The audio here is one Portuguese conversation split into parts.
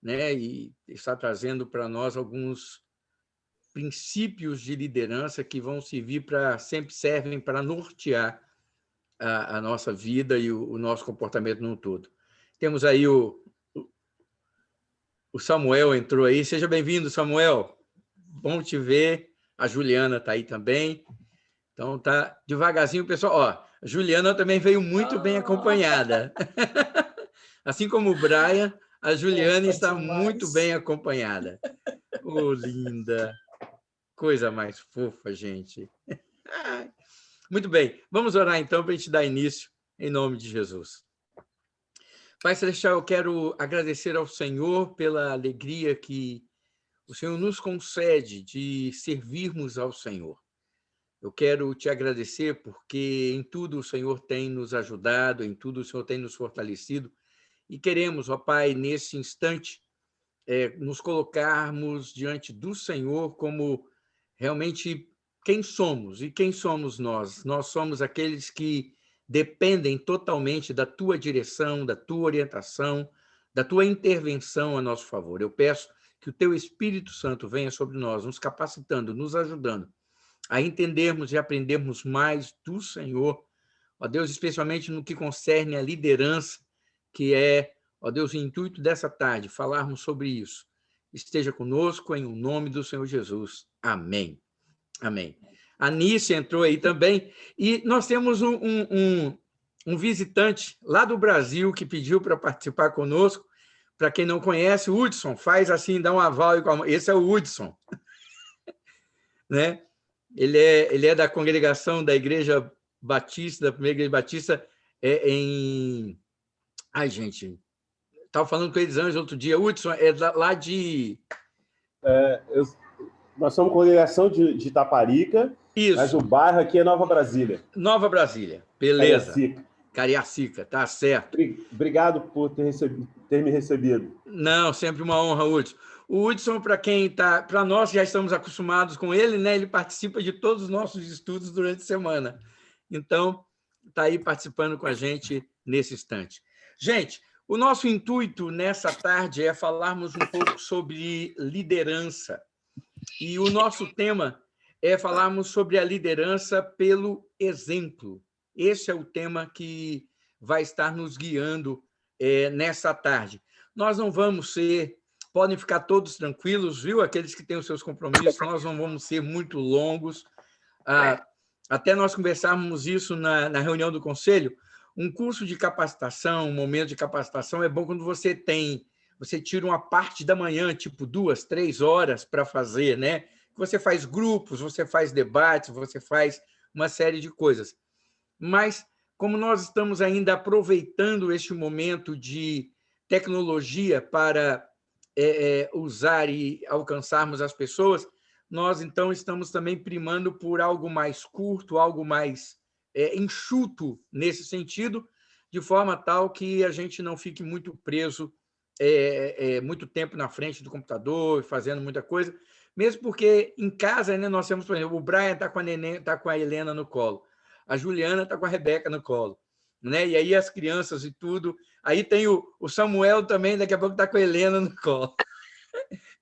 né? E está trazendo para nós alguns princípios de liderança que vão servir sempre servem para nortear a nossa vida e o nosso comportamento no todo. Temos aí o Samuel entrou aí. Seja bem-vindo, Samuel. Bom te ver. A Juliana está aí também. Então, tá devagarzinho, pessoal. Ó, a Juliana também veio muito bem acompanhada. Assim como o Brian, a Juliana está muito bem acompanhada. Oh, linda. Coisa mais fofa, gente. Muito bem. Vamos orar, então, para a gente dar início, em nome de Jesus. Pai Celestial, eu quero agradecer ao Senhor pela alegria que o Senhor nos concede de servirmos ao Senhor. Eu quero te agradecer porque em tudo o Senhor tem nos ajudado, em tudo o Senhor tem nos fortalecido, e queremos, ó Pai, nesse instante, nos colocarmos diante do Senhor como realmente quem somos. E quem somos nós? Nós somos aqueles que dependem totalmente da tua direção, da tua orientação, da tua intervenção a nosso favor. Eu peço que o teu Espírito Santo venha sobre nós, nos capacitando, nos ajudando a entendermos e aprendermos mais do Senhor, ó Deus, especialmente no que concerne a liderança, que é, ó Deus, o intuito dessa tarde, falarmos sobre isso. Esteja conosco em nome do Senhor Jesus. Amém. Amém. A Nícia entrou aí também, e nós temos um visitante lá do Brasil que pediu para participar conosco. Para quem não conhece, o Hudson, faz assim, dá um aval. Esse é o Hudson, né? Ele é da congregação da Igreja Batista, da Primeira Igreja Batista, em... Ai, gente, estava falando com eles antes, outro dia. Hudson é lá de... Nós somos congregação de Itaparica, Isso. Mas o bairro aqui é Nova Brasília. Nova Brasília, beleza. Cariacica. Cariacica, tá certo. Obrigado por ter me recebido. Não, sempre uma honra, Hudson. O Hudson, para nós já estamos acostumados com ele, né? Ele participa de todos os nossos estudos durante a semana. Então, está aí participando com a gente nesse instante. Gente, o nosso intuito nessa tarde é falarmos um pouco sobre liderança. E o nosso tema é falarmos sobre a liderança pelo exemplo. Esse é o tema que vai estar nos guiando nessa tarde. Nós não vamos ser... Podem ficar todos tranquilos, viu? Aqueles que têm os seus compromissos, nós não vamos ser muito longos. Até nós conversávamos isso na reunião do conselho. Um curso de capacitação, um momento de capacitação é bom quando você tira uma parte da manhã, tipo 2, 3 horas para fazer, né? Você faz grupos, você faz debates, você faz uma série de coisas. Mas, como nós estamos ainda aproveitando este momento de tecnologia para usar e alcançarmos as pessoas, nós, então, estamos também primando por algo mais curto, algo mais enxuto nesse sentido, de forma tal que a gente não fique muito preso muito tempo na frente do computador, fazendo muita coisa, mesmo porque em casa, né, nós temos, por exemplo, o Brian está com a Helena no colo, a Juliana está com a Rebeca no colo, né? E aí as crianças e tudo. Aí tem o Samuel também, daqui a pouco está com a Helena no colo.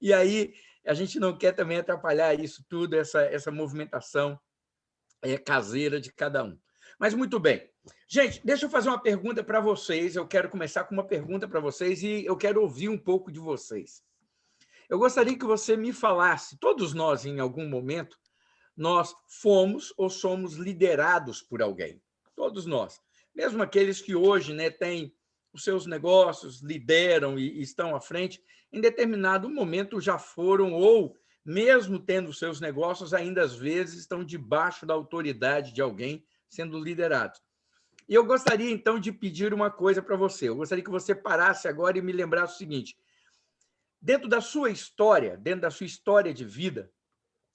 E aí a gente não quer também atrapalhar isso tudo, essa movimentação caseira de cada um. Mas muito bem. Gente, deixa eu fazer uma pergunta para vocês. Eu quero começar com uma pergunta para vocês e eu quero ouvir um pouco de vocês. Eu gostaria que você me falasse, todos nós, em algum momento, nós fomos ou somos liderados por alguém. Todos nós. Mesmo aqueles que hoje, né, têm os seus negócios, lideram e estão à frente, em determinado momento já foram, ou mesmo tendo seus negócios, ainda às vezes estão debaixo da autoridade de alguém sendo liderados. E eu gostaria, então, de pedir uma coisa para você. Eu gostaria que você parasse agora e me lembrasse o seguinte. Dentro da sua história de vida,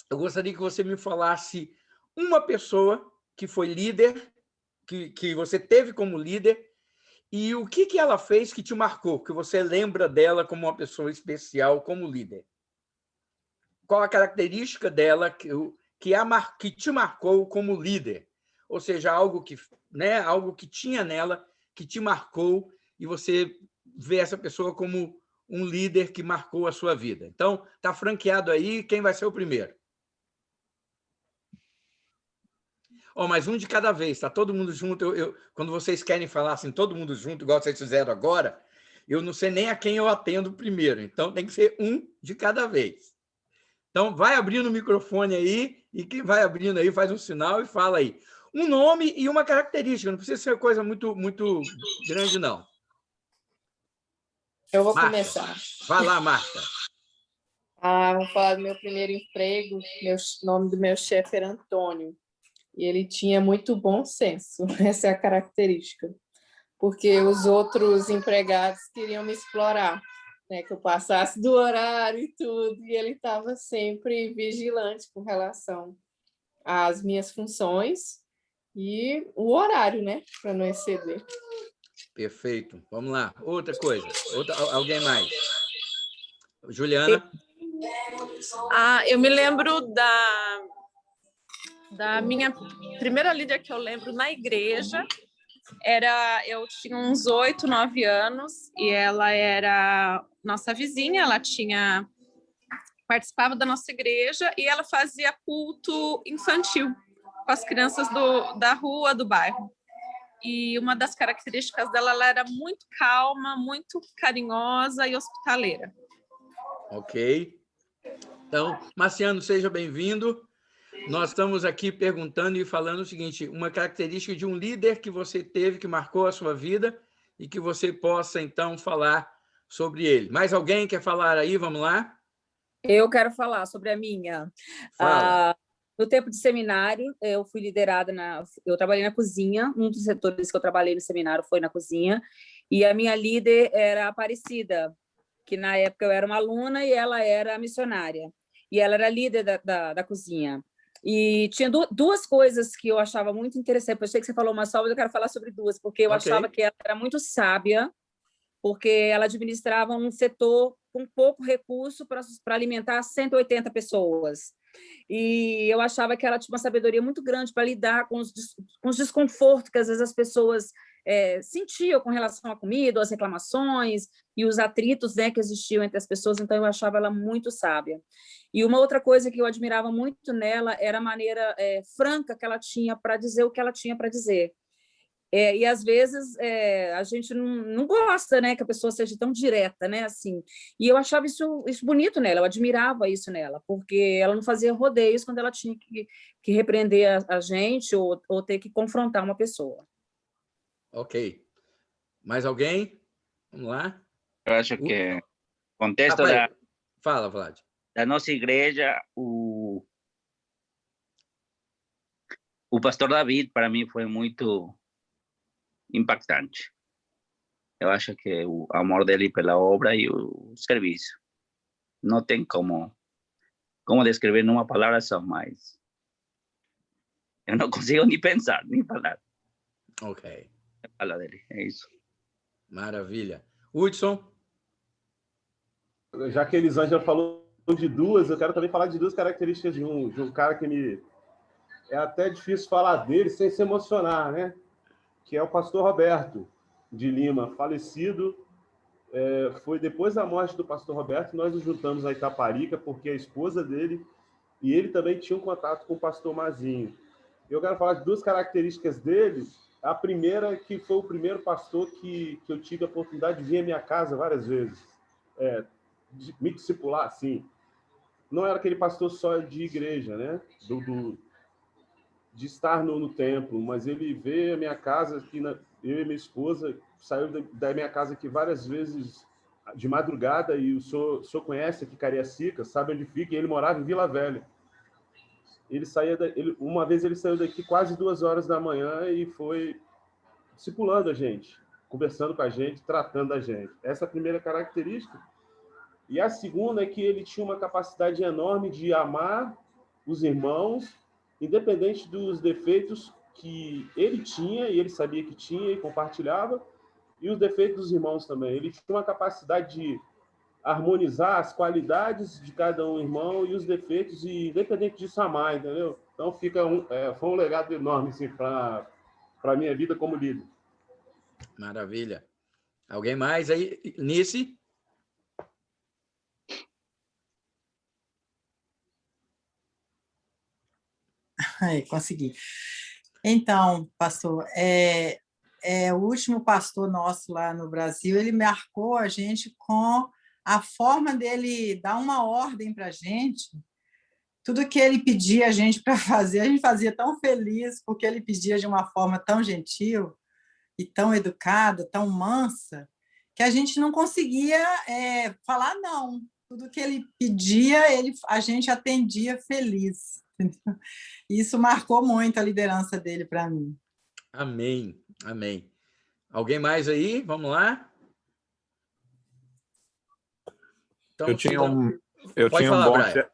eu gostaria que você me falasse uma pessoa que foi líder, que você teve como líder, e o que ela fez que te marcou, que você lembra dela como uma pessoa especial, como líder. Qual a característica dela que te marcou como líder? Ou seja, algo que tinha nela, que te marcou, e você vê essa pessoa como um líder que marcou a sua vida. Então, está franqueado aí, quem vai ser o primeiro? Mais um de cada vez, está todo mundo junto. Quando vocês querem falar assim, todo mundo junto, igual vocês fizeram agora, eu não sei nem a quem eu atendo primeiro, então tem que ser um de cada vez. Então, vai abrindo o microfone aí, e quem vai abrindo aí faz um sinal e fala aí. Um nome e uma característica, não precisa ser coisa muito grande, não. Eu vou Marta, começar. Vai lá, Marta. Vou falar do meu primeiro emprego. O nome do meu chefe era Antônio. E ele tinha muito bom senso. Essa é a característica. Porque os outros empregados queriam me explorar, né? Que eu passasse do horário e tudo. E ele estava sempre vigilante com relação às minhas funções e o horário, né? Para não exceder. Perfeito. Vamos lá. Outra coisa. Alguém mais? Juliana? Eu me lembro da minha primeira líder que eu lembro na igreja. Eu tinha uns 8, 9 anos e ela era nossa vizinha, ela participava da nossa igreja e ela fazia culto infantil com as crianças da rua, do bairro. E uma das características dela, ela era muito calma, muito carinhosa e hospitaleira. Ok. Então, Marciano, seja bem-vindo. Nós estamos aqui perguntando e falando o seguinte, uma característica de um líder que você teve, que marcou a sua vida e que você possa, então, falar sobre ele. Mais alguém quer falar aí? Vamos lá? Eu quero falar sobre a minha. Fala. No tempo de seminário, eu fui liderada eu trabalhei na cozinha, um dos setores que eu trabalhei no seminário foi na cozinha, e a minha líder era a Aparecida, que na época eu era uma aluna e ela era missionária, e ela era líder da cozinha. E tinha duas coisas que eu achava muito interessante. Eu sei que você falou uma só, mas eu quero falar sobre duas, porque eu achava que ela era muito sábia, porque ela administrava um setor com pouco recurso para alimentar 180 pessoas. E eu achava que ela tinha uma sabedoria muito grande para lidar com os desconfortos que às vezes as pessoas sentiam com relação à comida, as reclamações e os atritos, né, que existiam entre as pessoas. Então, eu achava ela muito sábia. E uma outra coisa que eu admirava muito nela era a maneira franca que ela tinha para dizer o que ela tinha para dizer. E às vezes a gente não gosta, né, que a pessoa seja tão direta, né, assim. E eu achava isso bonito nela, eu admirava isso nela, porque ela não fazia rodeios quando ela tinha que repreender a gente ou ter que confrontar uma pessoa. Ok. Mais alguém? Vamos lá. Eu acho que contexto Fala, Vlad. Da nossa igreja, o pastor David, para mim, foi muito impactante. Eu acho que o amor dele pela obra e o serviço não tem como descrever numa palavra só, mas eu não consigo nem pensar, nem falar. Ok. Fala dele, é isso. Maravilha. Hudson? Já que a Elisângela falou de duas, eu quero também falar de duas características de um cara que é até difícil falar dele sem se emocionar, né? Que é o pastor Roberto de Lima, falecido. Foi depois da morte do pastor Roberto, nós nos juntamos a Itaparica, porque a esposa dele e ele também tinham contato com o pastor Mazinho. Eu quero falar de duas características dele. A primeira é que foi o primeiro pastor que eu tive a oportunidade de vir à minha casa várias vezes, de me discipular, assim. Não era aquele pastor só de igreja, né? De estar no templo, mas ele veio à minha casa, eu e minha esposa, saiu da minha casa aqui várias vezes de madrugada, e o senhor conhece aqui Cariacica, sabe onde fica, e ele morava em Vila Velha. Uma vez ele saiu daqui quase 2 horas da manhã e foi discipulando a gente, conversando com a gente, tratando a gente. Essa é a primeira característica. E a segunda é que ele tinha uma capacidade enorme de amar os irmãos, independente dos defeitos que ele tinha, e ele sabia que tinha e compartilhava, e os defeitos dos irmãos também. Ele tinha uma capacidade de harmonizar as qualidades de cada um irmão e os defeitos, e independente disso amar, entendeu? Então foi um legado enorme assim, para a minha vida como líder. Maravilha. Alguém mais aí? Nice? Aí, consegui. Então, pastor, o último pastor nosso lá no Brasil, ele marcou a gente com a forma dele dar uma ordem para a gente. Tudo que ele pedia a gente para fazer, a gente fazia tão feliz, porque ele pedia de uma forma tão gentil e tão educada, tão mansa, que a gente não conseguia falar não. Tudo que ele pedia, a gente atendia feliz. Entendeu? Isso marcou muito a liderança dele para mim. Amém, amém. Alguém mais aí? Vamos lá? Então, Eu tinha pode falar, Brian.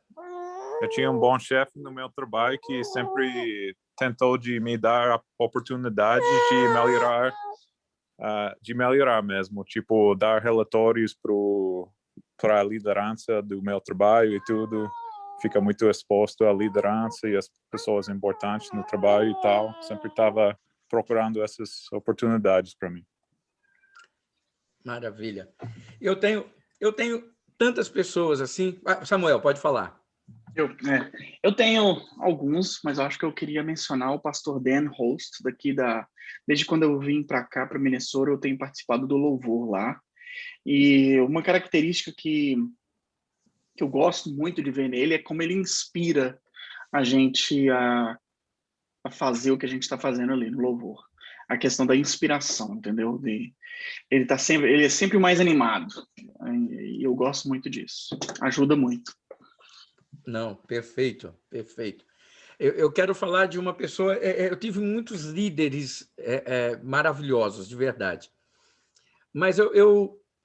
Eu tinha um bom chefe no meu trabalho que sempre tentou de me dar a oportunidade de melhorar mesmo, tipo dar relatórios para a liderança do meu trabalho e tudo. Fica muito exposto à liderança e às pessoas importantes no trabalho e tal. Sempre estava procurando essas oportunidades para mim. Maravilha. Eu tenho tantas pessoas assim. Samuel, pode falar. Eu tenho alguns, mas eu acho que eu queria mencionar o pastor Dan Holst, desde quando eu vim para cá, para Minnesota, eu tenho participado do louvor lá. E uma característica que eu gosto muito de ver nele é como ele inspira a gente a fazer o que a gente está fazendo ali no louvor. A questão da inspiração, entendeu? Ele é sempre mais animado. E eu gosto muito disso. Ajuda muito. Não, perfeito, perfeito. Eu quero falar de uma pessoa... Eu tive muitos líderes maravilhosos, de verdade. Mas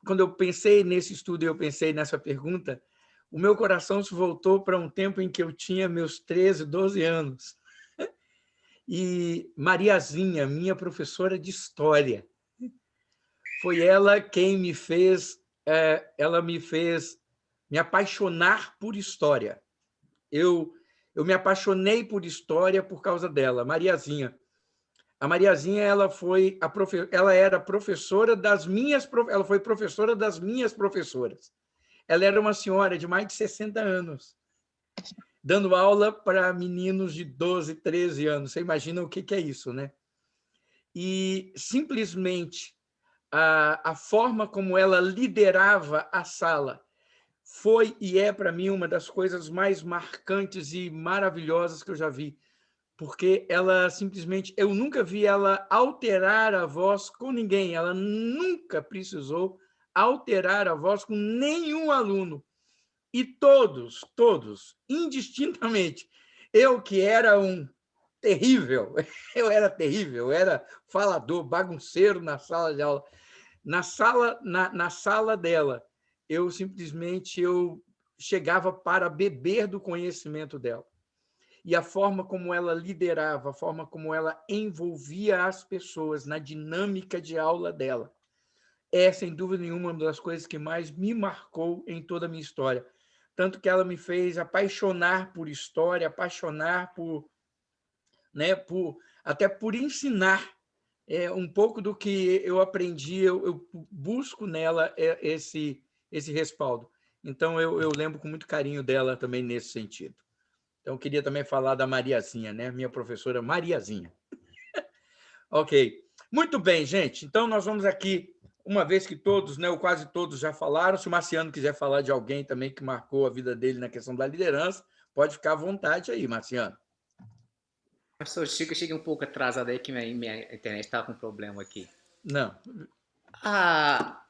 quando eu pensei nesse estudo, eu pensei nessa pergunta, o meu coração se voltou para um tempo em que eu tinha meus 13, 12 anos. E Mariazinha, minha professora de história, foi ela quem me fez me apaixonar por história. Eu me apaixonei por história por causa dela, Mariazinha. A Mariazinha, ela era professora ela foi professora das minhas professoras. Ela era uma senhora de mais de 60 anos, dando aula para meninos de 12, 13 anos. Você imagina o que é isso, né? E simplesmente a forma como ela liderava a sala foi e é, para mim, uma das coisas mais marcantes e maravilhosas que eu já vi, porque ela simplesmente... Eu nunca vi ela alterar a voz com ninguém, ela nunca precisou alterar a voz com nenhum aluno. E todos, indistintamente, eu que era terrível, eu era falador, bagunceiro na sala de aula. Na sala dela, eu chegava para beber do conhecimento dela. E a forma como ela liderava, a forma como ela envolvia as pessoas na dinâmica de aula dela, sem dúvida nenhuma, uma das coisas que mais me marcou em toda a minha história. Tanto que ela me fez apaixonar por história, apaixonar até por ensinar. Um pouco do que eu aprendi, eu busco nela esse respaldo. Então, eu lembro com muito carinho dela também nesse sentido. Então, eu queria também falar da Mariazinha, né? Minha professora Mariazinha. Ok. Muito bem, gente. Então, nós vamos aqui, uma vez que todos, ou quase todos já falaram, se o Marciano quiser falar de alguém também que marcou a vida dele na questão da liderança, pode ficar à vontade aí, Marciano. Professor, eu cheguei um pouco atrasado aí, que minha internet estava com problema aqui. Não.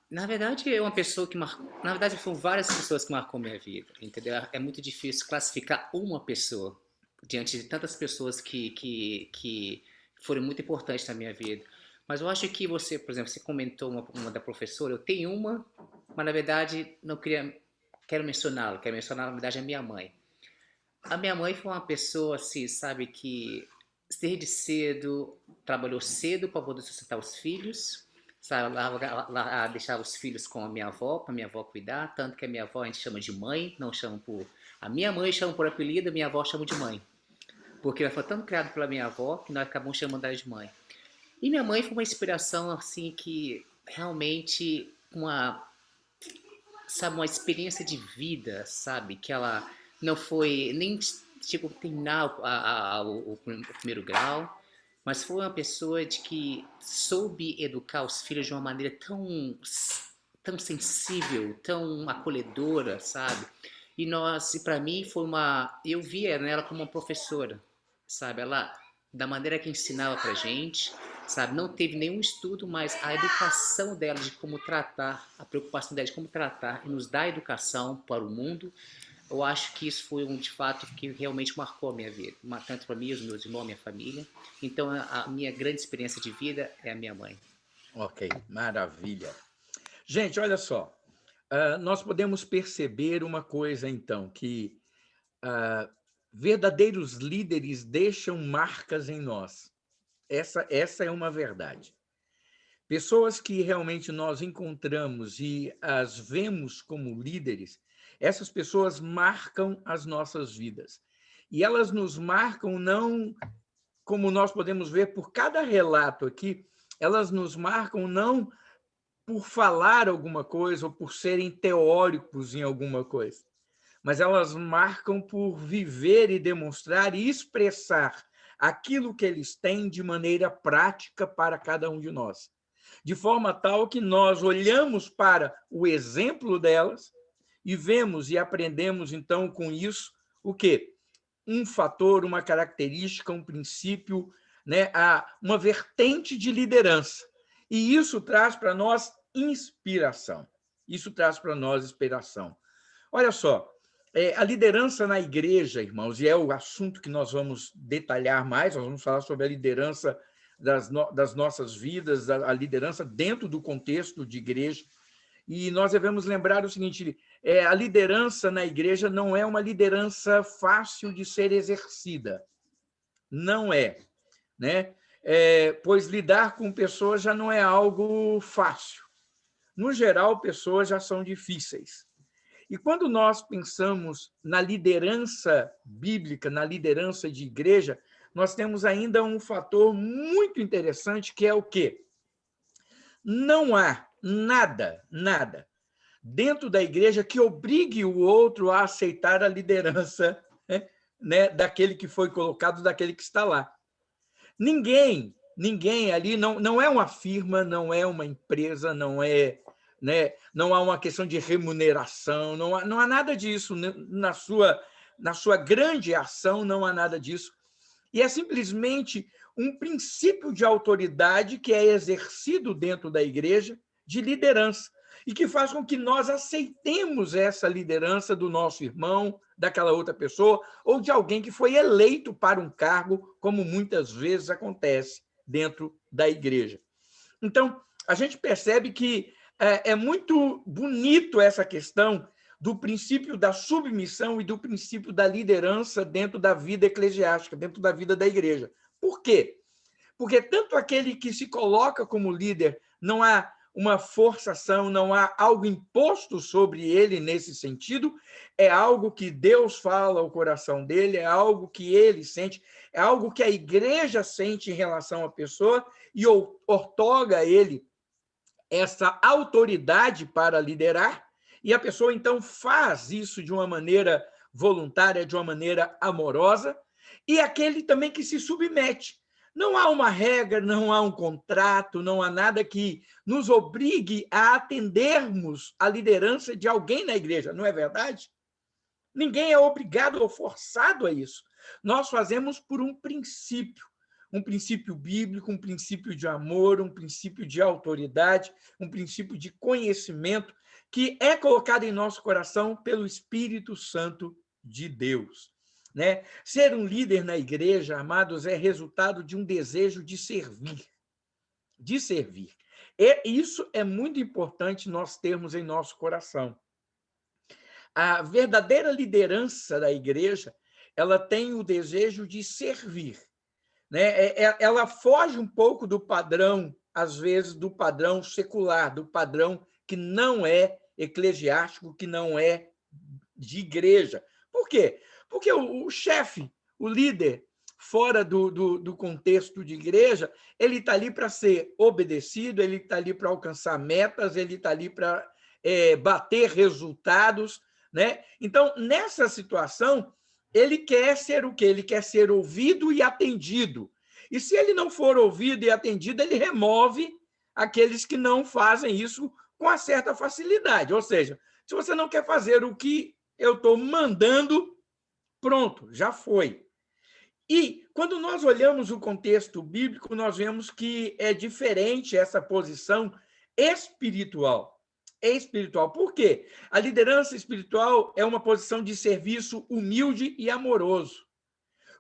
Na verdade, é uma pessoa que marcou... Na verdade, foram várias pessoas que marcou minha vida, entendeu? É muito difícil classificar uma pessoa diante de tantas pessoas que foram muito importantes na minha vida. Mas eu acho que você, por exemplo, você comentou uma da professora. Eu tenho uma, mas na verdade não quero mencioná-la. Quero mencionar, na verdade, a minha mãe. A minha mãe foi uma pessoa, assim, sabe, que desde cedo trabalhou cedo para poder sustentar os filhos, sabe, lá deixava os filhos com a minha avó, para minha avó cuidar, tanto que a minha avó a gente chama de mãe, não chama por... A minha mãe chama por apelido, a minha avó chama de mãe. Porque ela foi tão criada pela minha avó que nós acabamos chamando ela de mãe. E minha mãe foi uma inspiração, assim, que realmente uma experiência de vida, sabe, que ela não foi nem chegou a terminar o primeiro grau, mas foi uma pessoa de que soube educar os filhos de uma maneira tão sensível, tão acolhedora, sabe? E para mim eu via nela como uma professora, sabe? Ela, da maneira que ensinava pra gente, sabe? Não teve nenhum estudo, mas a educação dela de como tratar, a preocupação dela de como tratar e nos dar educação para o mundo, eu acho que isso foi de fato que realmente marcou a minha vida, tanto para mim, os meus irmãos, minha família. Então a minha grande experiência de vida é a minha mãe. Ok, maravilha. Gente, olha só, nós podemos perceber uma coisa, então, que verdadeiros líderes deixam marcas em nós. Essa é uma verdade. Pessoas que realmente nós encontramos e as vemos como líderes, essas pessoas marcam as nossas vidas. E elas nos marcam não, como nós podemos ver por cada relato aqui, elas nos marcam não por falar alguma coisa ou por serem teóricos em alguma coisa, mas elas marcam por viver e demonstrar e expressar aquilo que eles têm de maneira prática para cada um de nós, de forma tal que nós olhamos para o exemplo delas e vemos e aprendemos, então, com isso, o quê? Um fator, uma característica, um princípio, né? Uma vertente de liderança. E isso traz para nós inspiração. Isso traz para nós inspiração. Olha só, a liderança na igreja, irmãos, e é o assunto que nós vamos detalhar mais, nós vamos falar sobre a liderança das nossas vidas, a liderança dentro do contexto de igreja. E nós devemos lembrar o seguinte, a liderança na igreja não é uma liderança fácil de ser exercida. Não é, né? Pois lidar com pessoas já não é algo fácil. No geral, pessoas já são difíceis. E quando nós pensamos na liderança bíblica, na liderança de igreja, nós temos ainda um fator muito interessante, que é o quê? Não há nada dentro da igreja que obrigue o outro a aceitar a liderança, né, daquele que foi colocado, daquele que está lá. Ninguém ali, não é uma firma, não é uma empresa, não é, né, não há uma questão de remuneração, não há nada disso. Na sua grande ação, não há nada disso. E é simplesmente um princípio de autoridade que é exercido dentro da igreja, de liderança, e que faz com que nós aceitemos essa liderança do nosso irmão, daquela outra pessoa, ou de alguém que foi eleito para um cargo, como muitas vezes acontece dentro da igreja. Então, a gente percebe que é muito bonito essa questão do princípio da submissão e do princípio da liderança dentro da vida eclesiástica, dentro da vida da igreja. Por quê? Porque tanto aquele que se coloca como líder, não há uma forçação, não há algo imposto sobre ele nesse sentido, é algo que Deus fala ao coração dele, é algo que ele sente, é algo que a igreja sente em relação à pessoa e outorga a ele essa autoridade para liderar, e a pessoa, então, faz isso de uma maneira voluntária, de uma maneira amorosa, e aquele também que se submete. Não há uma regra, não há um contrato, não há nada que nos obrigue a atendermos a liderança de alguém na igreja, não é verdade? Ninguém é obrigado ou forçado a isso. Nós fazemos por um princípio bíblico, um princípio de amor, um princípio de autoridade, um princípio de conhecimento que é colocado em nosso coração pelo Espírito Santo de Deus. Né? Ser um líder na igreja, amados, é resultado de um desejo de servir. De servir. E isso é muito importante nós termos em nosso coração. A verdadeira liderança da igreja, ela tem o desejo de servir. Né? Ela foge um pouco do padrão, às vezes, do padrão secular, do padrão que não é eclesiástico, que não é de igreja. Por quê? Porque o chefe, o líder, fora do contexto de igreja, ele está ali para ser obedecido, ele está ali para alcançar metas, ele está ali para bater resultados. Né? Então, nessa situação, ele quer ser o quê? Ele quer ser ouvido e atendido. E se ele não for ouvido e atendido, ele remove aqueles que não fazem isso com uma certa facilidade. Ou seja, se você não quer fazer o que eu estou mandando, pronto, já foi. E quando nós olhamos o contexto bíblico, nós vemos que é diferente essa posição espiritual. É espiritual. Por quê? A liderança espiritual é uma posição de serviço humilde e amoroso.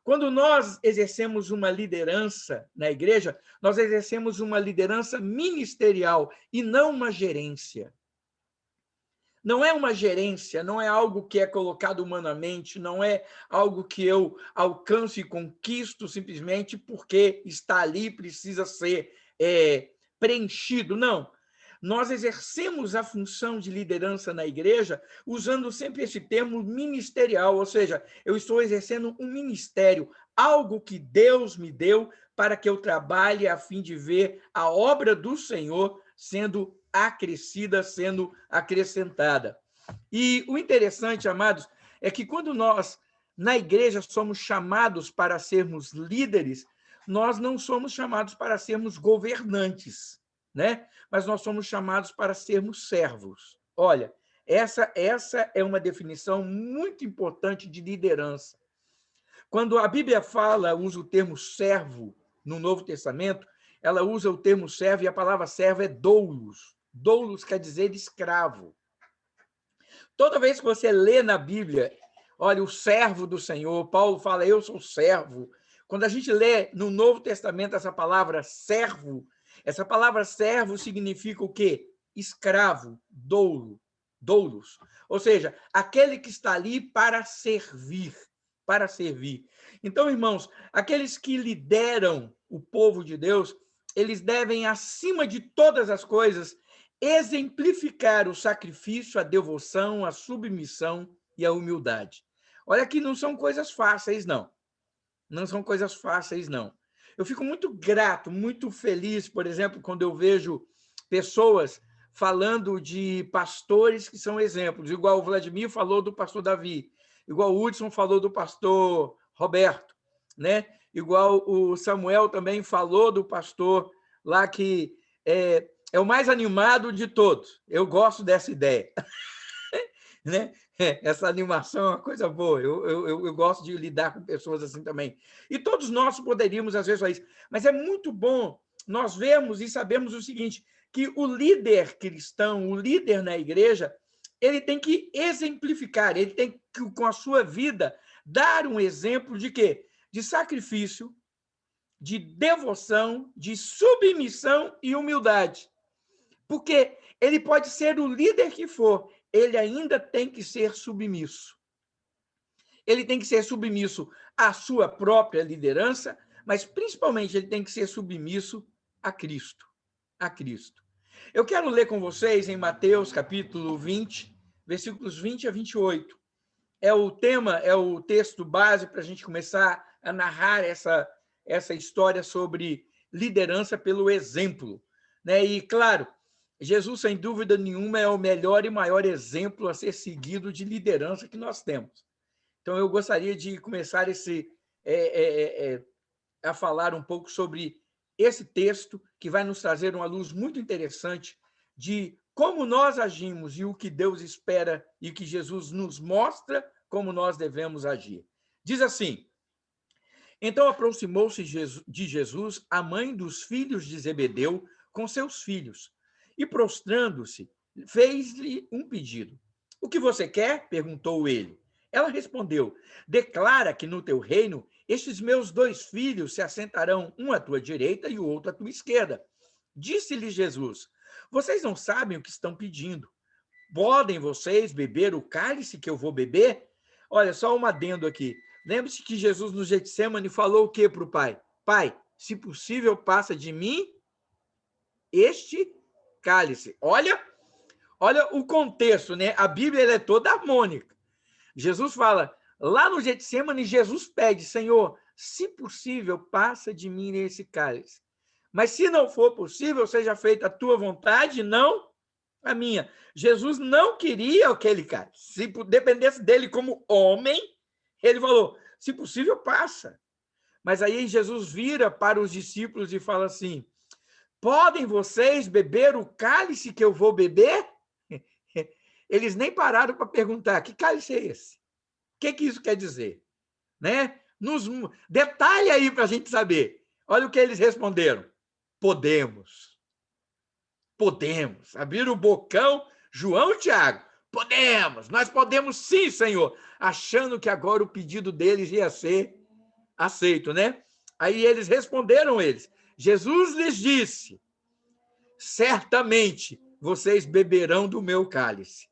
Quando nós exercemos uma liderança na igreja, nós exercemos uma liderança ministerial e não uma gerência. Não é uma gerência, não é algo que é colocado humanamente, não é algo que eu alcanço e conquisto simplesmente porque está ali, precisa ser preenchido. Não. Nós exercemos a função de liderança na igreja usando sempre esse termo ministerial, ou seja, eu estou exercendo um ministério, algo que Deus me deu para que eu trabalhe a fim de ver a obra do Senhor sendo acrescida, sendo acrescentada. E o interessante, amados, é que quando nós, na igreja, somos chamados para sermos líderes, nós não somos chamados para sermos governantes, né? Mas nós somos chamados para sermos servos. Olha, essa é uma definição muito importante de liderança. Quando a Bíblia usa o termo servo no Novo Testamento, ela usa o termo servo e a palavra servo é doulos. Doulos quer dizer escravo. Toda vez que você lê na Bíblia, olha, o servo do Senhor, Paulo fala, eu sou servo. Quando a gente lê no Novo Testamento essa palavra servo significa o quê? Escravo, doulos. Ou seja, aquele que está ali para servir. Então, irmãos, aqueles que lideram o povo de Deus, eles devem, acima de todas as coisas, exemplificar o sacrifício, a devoção, a submissão e a humildade. Olha que não são coisas fáceis, não. Não são coisas fáceis, não. Eu fico muito grato, muito feliz, por exemplo, quando eu vejo pessoas falando de pastores que são exemplos, igual o Vladimir falou do pastor Davi, igual o Hudson falou do pastor Roberto, né? Igual o Samuel também falou do pastor lá que é o mais animado de todos. Eu gosto dessa ideia. Né? Essa animação é uma coisa boa. Eu gosto de lidar com pessoas assim também. E todos nós poderíamos, às vezes, fazer isso. Mas é muito bom nós vermos e sabemos o seguinte, que o líder cristão, o líder na igreja, ele tem que exemplificar, ele tem que, com a sua vida, dar um exemplo de quê? De sacrifício, de devoção, de submissão e humildade. Porque ele pode ser o líder que for, ele ainda tem que ser submisso. Ele tem que ser submisso à sua própria liderança, mas, principalmente, ele tem que ser submisso a Cristo. A Cristo. Eu quero ler com vocês em Mateus, capítulo 20, versículos 20 a 28. É o tema, é o texto base para a gente começar a narrar essa história sobre liderança pelo exemplo, né? E, claro, Jesus, sem dúvida nenhuma, é o melhor e maior exemplo a ser seguido de liderança que nós temos. Então, eu gostaria de começar a falar um pouco sobre esse texto, que vai nos trazer uma luz muito interessante de como nós agimos e o que Deus espera e que Jesus nos mostra como nós devemos agir. Diz assim: então aproximou-se de Jesus a mãe dos filhos de Zebedeu com seus filhos, e, prostrando-se, fez-lhe um pedido. O que você quer? Perguntou ele. Ela respondeu: declara que no teu reino estes meus 2 filhos se assentarão, um à tua direita e o outro à tua esquerda. Disse-lhe Jesus: vocês não sabem o que estão pedindo. Podem vocês beber o cálice que eu vou beber? Olha, só um adendo aqui. Lembre-se que Jesus no Getsêmani falou o que para o Pai? Pai, se possível, passa de mim este cálice. Olha o contexto, né? A Bíblia ela é toda harmônica. Jesus fala, lá no Getsêmani, Jesus pede, Senhor, se possível, passa de mim esse cálice. Mas se não for possível, seja feita a tua vontade, não a minha. Jesus não queria aquele cálice. Se dependesse dele como homem, Ele falou, se possível, passa. Mas aí Jesus vira para os discípulos e fala assim, podem vocês beber o cálice que eu vou beber? Eles nem pararam para perguntar, que cálice é esse? O que isso quer dizer? Né? Detalhe aí para a gente saber. Olha o que eles responderam. Podemos. Podemos. Abriram o bocão, João e Tiago. Podemos, nós podemos sim, Senhor. Achando que agora o pedido deles ia ser aceito, né? Aí eles responderam Jesus lhes disse, certamente vocês beberão do meu cálice,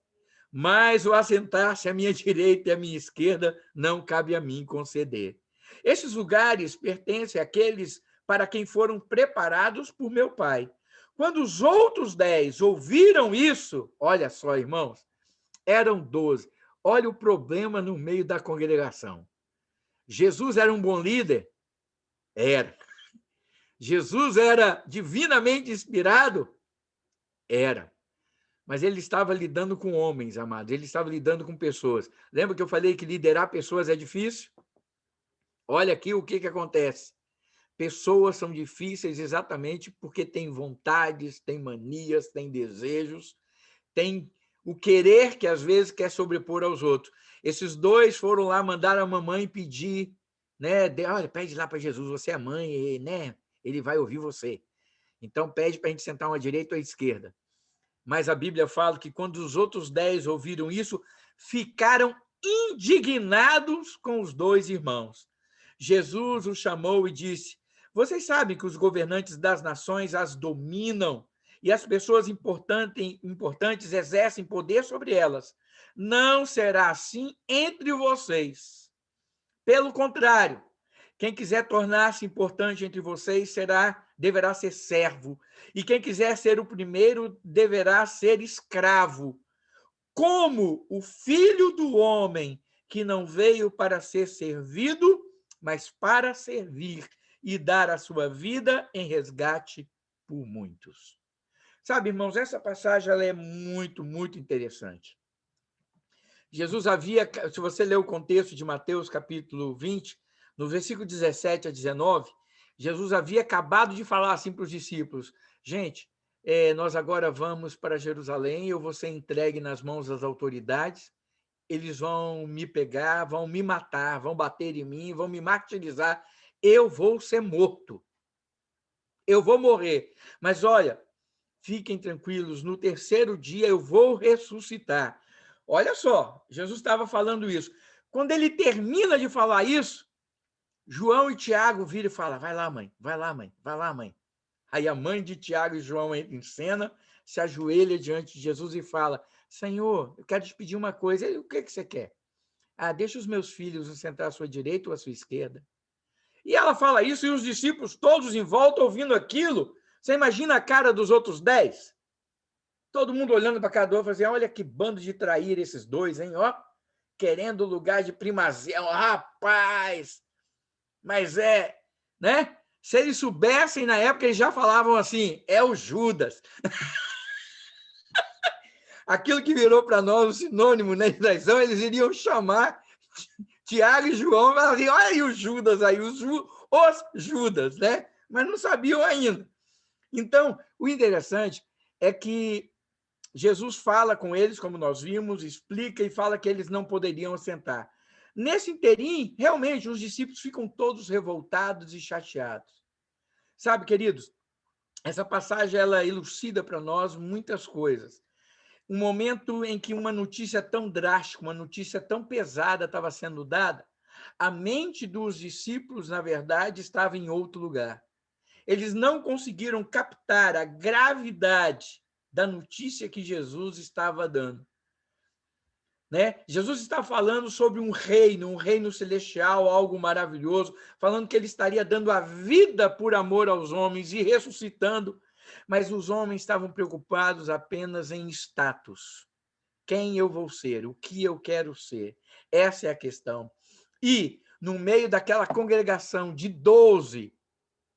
mas o assentar-se à minha direita e à minha esquerda não cabe a mim conceder. Esses lugares pertencem àqueles para quem foram preparados por meu Pai. Quando os outros 10 ouviram isso, olha só, irmãos, eram 12. Olha o problema no meio da congregação. Jesus era um bom líder? Era. Jesus era divinamente inspirado? Era. Mas ele estava lidando com homens, amados. Ele estava lidando com pessoas. Lembra que eu falei que liderar pessoas é difícil? Olha aqui o que acontece. Pessoas são difíceis exatamente porque têm vontades, têm manias, têm desejos, têm o querer que às vezes quer sobrepor aos outros. Esses 2 foram lá, mandaram a mamãe pedir, né? Olha, pede lá para Jesus, você é mãe, né? Ele vai ouvir você. Então pede para a gente sentar uma direita ou à esquerda. Mas a Bíblia fala que quando os outros 10 ouviram isso, ficaram indignados com os 2 irmãos. Jesus os chamou e disse, vocês sabem que os governantes das nações as dominam e as pessoas importantes exercem poder sobre elas. Não será assim entre vocês. Pelo contrário, quem quiser tornar-se importante entre vocês deverá ser servo. E quem quiser ser o primeiro deverá ser escravo. Como o Filho do Homem, que não veio para ser servido, mas para servir e dar a sua vida em resgate por muitos. Sabe, irmãos, essa passagem ela é muito, muito interessante. Jesus havia, se você ler o contexto de Mateus, capítulo 20, no versículo 17 a 19, Jesus havia acabado de falar assim para os discípulos, gente, nós agora vamos para Jerusalém, eu vou ser entregue nas mãos das autoridades, eles vão me pegar, vão me matar, vão bater em mim, vão me martirizar, eu vou ser morto, eu vou morrer. Mas olha, fiquem tranquilos, no terceiro dia eu vou ressuscitar. Olha só, Jesus estava falando isso. Quando ele termina de falar isso, João e Tiago viram e falam, vai lá, mãe, vai lá, mãe, vai lá, mãe. Aí a mãe de Tiago e João entra em cena, se ajoelha diante de Jesus e fala, Senhor, eu quero te pedir uma coisa. Ele, o que você quer? Deixa os meus filhos sentar à sua direita ou à sua esquerda. E ela fala isso e os discípulos todos em volta ouvindo aquilo. Você imagina a cara dos outros 10? Todo mundo olhando para cada um e falando assim, olha que bando de trair esses 2, hein? Ó, querendo o lugar de primazia. Rapaz! Mas né? Se eles soubessem, na época, eles já falavam assim, é o Judas. Aquilo que virou para nós um sinônimo, né, de traição, eles iriam chamar Tiago e João e falar assim, olha aí o Judas aí, os Judas, né? Mas não sabiam ainda. Então, o interessante é que Jesus fala com eles, como nós vimos, explica e fala que eles não poderiam assentar. Nesse interim, realmente, os discípulos ficam todos revoltados e chateados. Sabe, queridos, essa passagem ela elucida para nós muitas coisas. Um momento em que uma notícia tão drástica, uma notícia tão pesada estava sendo dada, a mente dos discípulos, na verdade, estava em outro lugar. Eles não conseguiram captar a gravidade da notícia que Jesus estava dando. Né? Jesus está falando sobre um reino celestial, algo maravilhoso, falando que ele estaria dando a vida por amor aos homens e ressuscitando, mas os homens estavam preocupados apenas em status. Quem eu vou ser? O que eu quero ser? Essa é a questão. E, no meio daquela congregação de 12,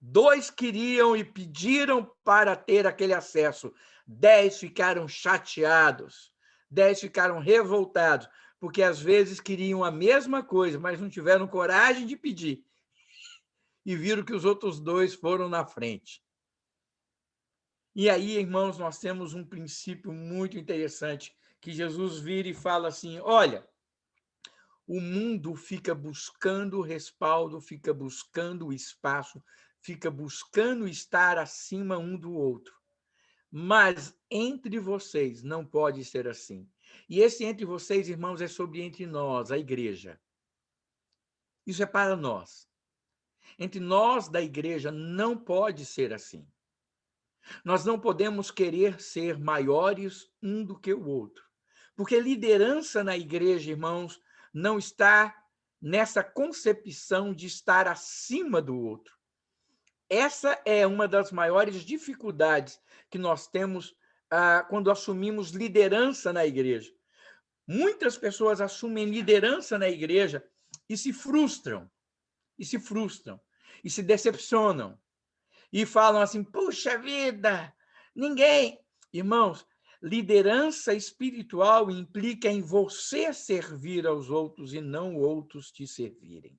2 queriam e pediram para ter aquele acesso. 10 ficaram chateados. 10 ficaram revoltados, porque às vezes queriam a mesma coisa, mas não tiveram coragem de pedir. E viram que os outros dois foram na frente. E aí, irmãos, nós temos um princípio muito interessante, que Jesus vira e fala assim: olha, o mundo fica buscando respaldo, fica buscando espaço, fica buscando estar acima um do outro. Mas entre vocês não pode ser assim. E esse entre vocês, irmãos, é sobre entre nós, a igreja. Isso é para nós. Entre nós da igreja não pode ser assim. Nós não podemos querer ser maiores um do que o outro. Porque liderança na igreja, irmãos, não está nessa concepção de estar acima do outro. Essa é uma das maiores dificuldades que nós temos quando assumimos liderança na igreja. Muitas pessoas assumem liderança na igreja e se frustram, e se decepcionam, e falam assim: puxa vida, ninguém... Irmãos, liderança espiritual implica em você servir aos outros e não outros te servirem.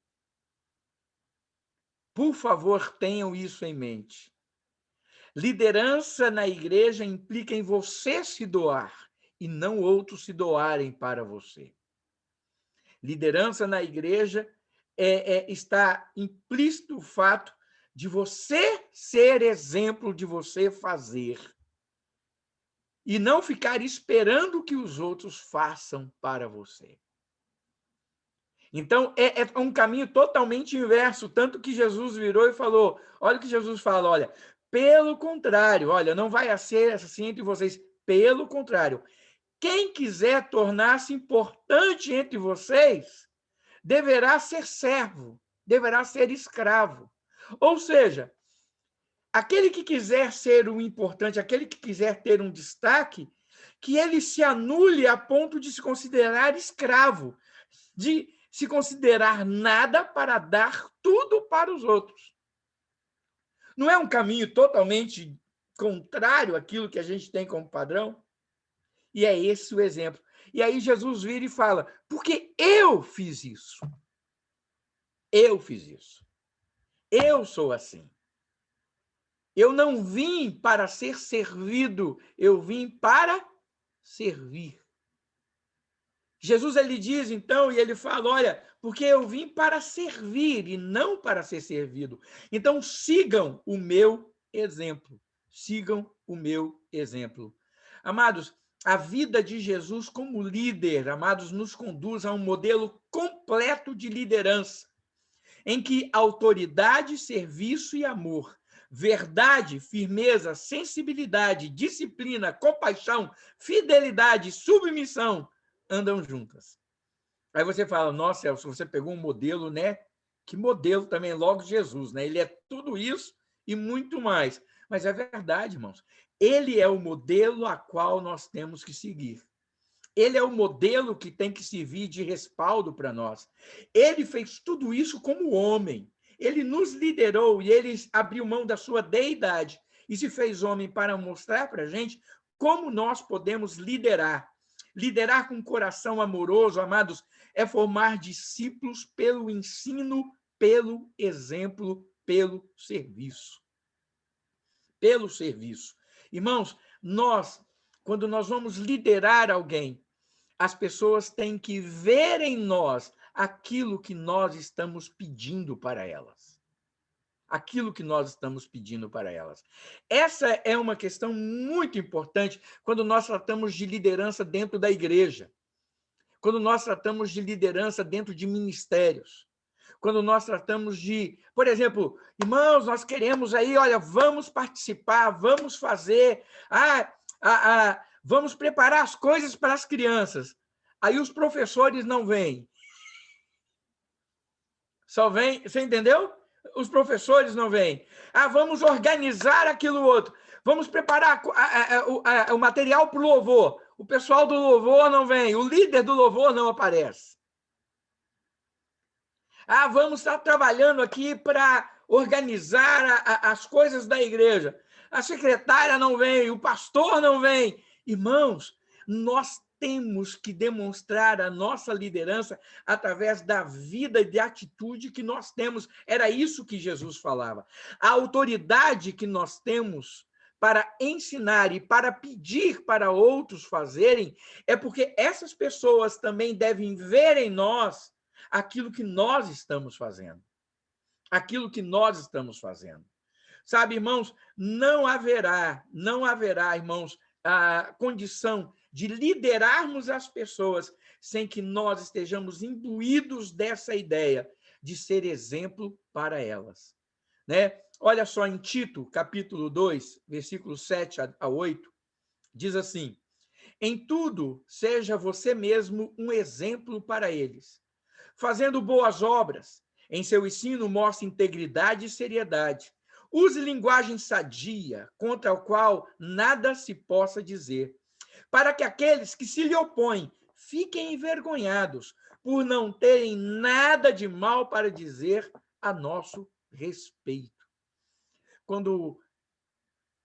Por favor, tenham isso em mente. Liderança na igreja implica em você se doar e não outros se doarem para você. Liderança na igreja está implícito o fato de você ser exemplo, de você fazer. E não ficar esperando que os outros façam para você. Então, é um caminho totalmente inverso, tanto que Jesus virou e falou, olha o que Jesus fala, olha, pelo contrário, olha, não vai ser assim entre vocês, pelo contrário, quem quiser tornar-se importante entre vocês, deverá ser servo, deverá ser escravo. Ou seja, aquele que quiser ser o importante, aquele que quiser ter um destaque, que ele se anule a ponto de se considerar escravo, de se considerar nada para dar tudo para os outros. Não é um caminho totalmente contrário àquilo que a gente tem como padrão? E é esse o exemplo. E aí Jesus vira e fala, porque eu fiz isso. Eu fiz isso. Eu sou assim. Eu não vim para ser servido, eu vim para servir. Jesus, ele diz, então, e ele fala, olha, porque eu vim para servir e não para ser servido. Então, sigam o meu exemplo. Sigam o meu exemplo. Amados, a vida de Jesus como líder, amados, nos conduz a um modelo completo de liderança, em que autoridade, serviço e amor, verdade, firmeza, sensibilidade, disciplina, compaixão, fidelidade, submissão andam juntas. Aí você fala, nossa, Celso, você pegou um modelo, né? Que modelo também, logo Jesus, né? Ele é tudo isso e muito mais. Mas é verdade, irmãos. Ele é o modelo a qual nós temos que seguir. Ele é o modelo que tem que servir de respaldo para nós. Ele fez tudo isso como homem. Ele nos liderou e ele abriu mão da sua deidade e se fez homem para mostrar para a gente como nós podemos liderar. Liderar com coração amoroso, amados, é formar discípulos pelo ensino, pelo exemplo, pelo serviço. Pelo serviço. Irmãos, quando nós vamos liderar alguém, as pessoas têm que ver em nós aquilo que nós estamos pedindo para elas. Aquilo que nós estamos pedindo para elas. Essa é uma questão muito importante quando nós tratamos de liderança dentro da igreja, quando nós tratamos de liderança dentro de ministérios, quando nós tratamos de, por exemplo, irmãos, nós queremos aí, olha, vamos participar, vamos fazer, vamos preparar as coisas para as crianças. Aí os professores não vêm. Só vem, você entendeu? Os professores não vêm. Vamos organizar aquilo outro. Vamos preparar o material para o louvor. O pessoal do louvor não vem. O líder do louvor não aparece. Vamos estar trabalhando aqui para organizar as coisas da igreja. A secretária não vem, o pastor não vem. Irmãos, nós temos que demonstrar a nossa liderança através da vida e de atitude que nós temos. Era isso que Jesus falava. A autoridade que nós temos para ensinar e para pedir para outros fazerem é porque essas pessoas também devem ver em nós aquilo que nós estamos fazendo. Aquilo que nós estamos fazendo. Sabe, irmãos, não haverá, irmãos, a condição de liderarmos as pessoas sem que nós estejamos imbuídos dessa ideia de ser exemplo para elas. Né? Olha só, em Tito, capítulo 2, versículos 7 a 8, diz assim: em tudo, seja você mesmo um exemplo para eles, fazendo boas obras. Em seu ensino, mostre integridade e seriedade. Use linguagem sadia, contra a qual nada se possa dizer, para que aqueles que se lhe opõem fiquem envergonhados por não terem nada de mal para dizer a nosso respeito. Quando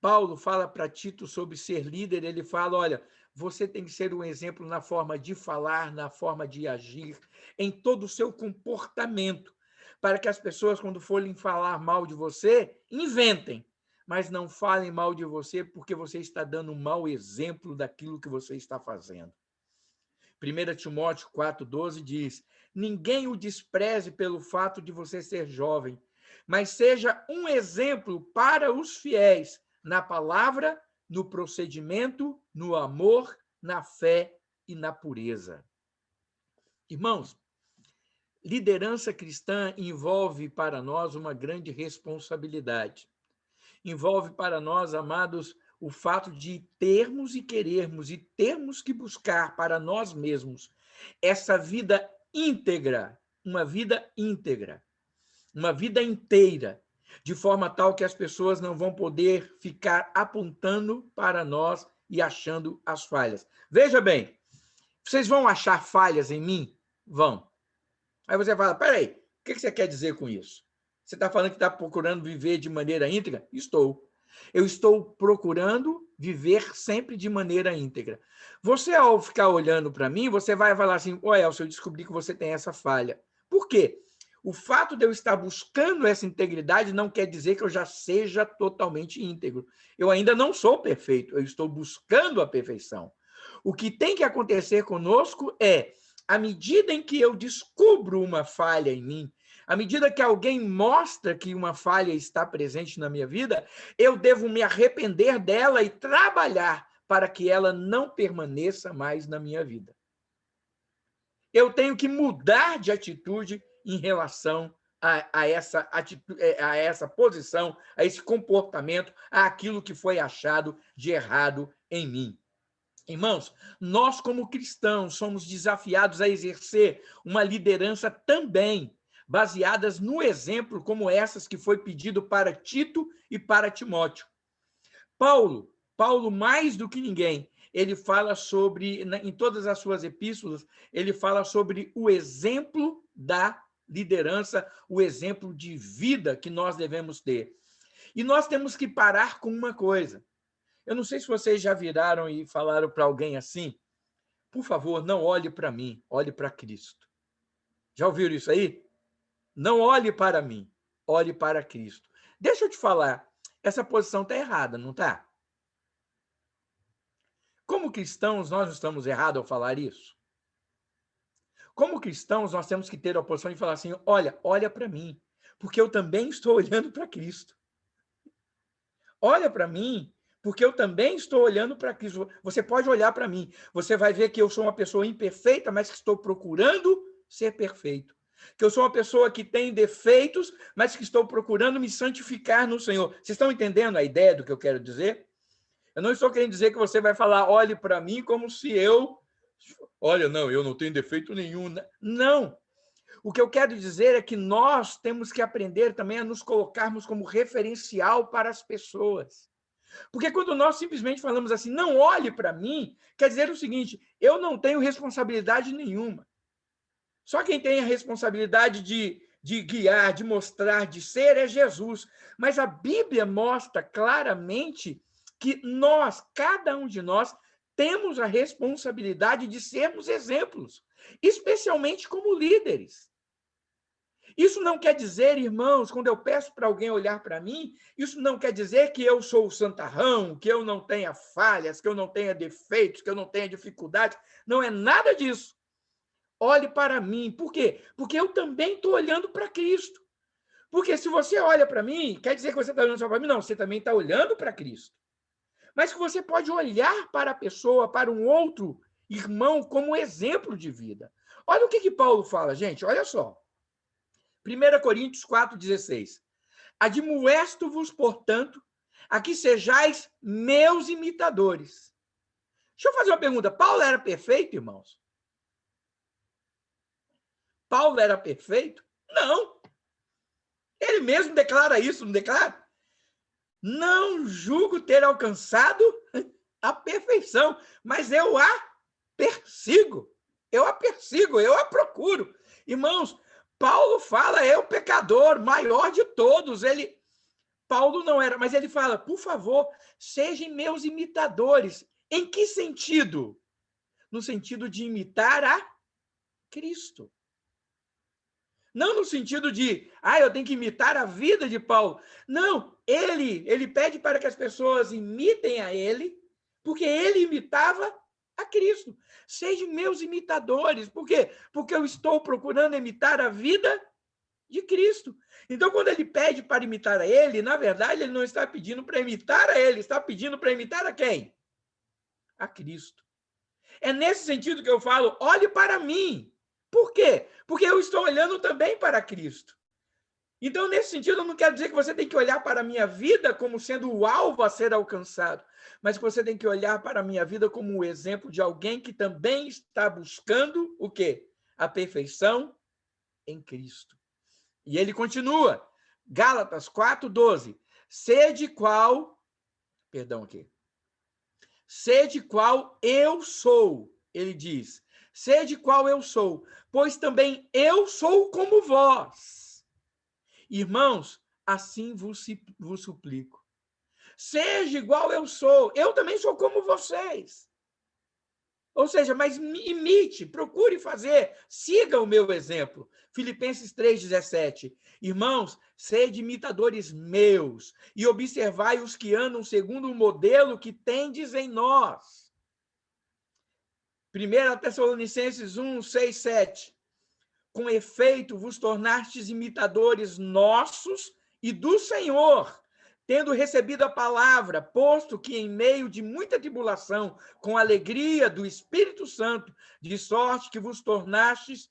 Paulo fala para Tito sobre ser líder, ele fala, olha, você tem que ser um exemplo na forma de falar, na forma de agir, em todo o seu comportamento, para que as pessoas, quando forem falar mal de você, inventem, mas não falem mal de você porque você está dando um mau exemplo daquilo que você está fazendo. 1 Timóteo 4,12 diz, ninguém o despreze pelo fato de você ser jovem, mas seja um exemplo para os fiéis na palavra, no procedimento, no amor, na fé e na pureza. Irmãos, liderança cristã envolve para nós uma grande responsabilidade. Envolve para nós, amados, o fato de termos e querermos e termos que buscar para nós mesmos essa vida íntegra, uma vida inteira, de forma tal que as pessoas não vão poder ficar apontando para nós e achando as falhas. Veja bem, vocês vão achar falhas em mim? Vão. Aí você fala, peraí, o que você quer dizer com isso? Você está falando que está procurando viver de maneira íntegra? Estou. Eu estou procurando viver sempre de maneira íntegra. Você, ao ficar olhando para mim, você vai falar assim, ô Elcio, eu descobri que você tem essa falha. Por quê? O fato de eu estar buscando essa integridade não quer dizer que eu já seja totalmente íntegro. Eu ainda não sou perfeito, eu estou buscando a perfeição. O que tem que acontecer conosco é, à medida em que eu descubro uma falha em mim, à medida que alguém mostra que uma falha está presente na minha vida, eu devo me arrepender dela e trabalhar para que ela não permaneça mais na minha vida. Eu tenho que mudar de atitude em relação a essa posição, a esse comportamento, àquilo que foi achado de errado em mim. Irmãos, nós como cristãos somos desafiados a exercer uma liderança também baseadas no exemplo como essas que foi pedido para Tito e para Timóteo. Paulo, mais do que ninguém, ele fala sobre, em todas as suas epístolas, ele fala sobre o exemplo da liderança, o exemplo de vida que nós devemos ter. E nós temos que parar com uma coisa. Eu não sei se vocês já viraram e falaram para alguém assim, por favor, não olhe para mim, olhe para Cristo. Já ouviram isso aí? Não olhe para mim, olhe para Cristo. Deixa eu te falar, essa posição está errada, não está? Como cristãos, nós não estamos errados ao falar isso? Como cristãos, nós temos que ter a posição de falar assim, olha para mim, porque eu também estou olhando para Cristo. Olha para mim, porque eu também estou olhando para Cristo. Você pode olhar para mim, você vai ver que eu sou uma pessoa imperfeita, mas que estou procurando ser perfeito. Que eu sou uma pessoa que tem defeitos, mas que estou procurando me santificar no Senhor. Vocês estão entendendo a ideia do que eu quero dizer? Eu não estou querendo dizer que você vai falar, olhe para mim como se eu... Olha, não, eu não tenho defeito nenhum. Não. O que eu quero dizer é que nós temos que aprender também a nos colocarmos como referencial para as pessoas. Porque quando nós simplesmente falamos assim, não olhe para mim, quer dizer o seguinte, eu não tenho responsabilidade nenhuma. Só quem tem a responsabilidade de guiar, de mostrar, de ser, é Jesus. Mas a Bíblia mostra claramente que nós, cada um de nós, temos a responsabilidade de sermos exemplos, especialmente como líderes. Isso não quer dizer, irmãos, quando eu peço para alguém olhar para mim, isso não quer dizer que eu sou o santarrão, que eu não tenha falhas, que eu não tenha defeitos, que eu não tenha dificuldades. Não é nada disso. Olhe para mim. Por quê? Porque eu também estou olhando para Cristo. Porque se você olha para mim, quer dizer que você está olhando só para mim? Não, você também está olhando para Cristo. Mas que você pode olhar para a pessoa, para um outro irmão, como exemplo de vida. Olha o que Paulo fala, gente, olha só. 1 Coríntios 4,16. Admoesto-vos, portanto, a que sejais meus imitadores. Deixa eu fazer uma pergunta. Paulo era perfeito, irmãos? Paulo era perfeito? Não. Ele mesmo declara isso, não declara? Não julgo ter alcançado a perfeição, mas eu a persigo. Eu a procuro. Irmãos, Paulo fala, é o pecador maior de todos. Paulo não era, mas ele fala, por favor, sejam meus imitadores. Em que sentido? No sentido de imitar a Cristo. Não no sentido de, eu tenho que imitar a vida de Paulo. Não, ele pede para que as pessoas imitem a ele, porque ele imitava a Cristo. Sejam meus imitadores. Por quê? Porque eu estou procurando imitar a vida de Cristo. Então, quando ele pede para imitar a ele, na verdade, ele não está pedindo para imitar a ele, está pedindo para imitar a quem? A Cristo. É nesse sentido que eu falo, olhe para mim. Por quê? Porque eu estou olhando também para Cristo. Então, nesse sentido, eu não quero dizer que você tem que olhar para a minha vida como sendo o alvo a ser alcançado, mas que você tem que olhar para a minha vida como o exemplo de alguém que também está buscando o quê? A perfeição em Cristo. E ele continua, Gálatas 4:12. Sede qual eu sou, ele diz. Sede qual eu sou, pois também eu sou como vós. Irmãos, assim vos suplico. Seja igual eu sou, eu também sou como vocês. Ou seja, mas imite, procure fazer, siga o meu exemplo. Filipenses 3,17. Irmãos, sede imitadores meus e observai os que andam segundo o modelo que tendes em nós. 1 Tessalonicenses 1:6-7. Com efeito, vos tornastes imitadores nossos e do Senhor, tendo recebido a palavra, posto que em meio de muita tribulação, com alegria do Espírito Santo, de sorte que vos tomastes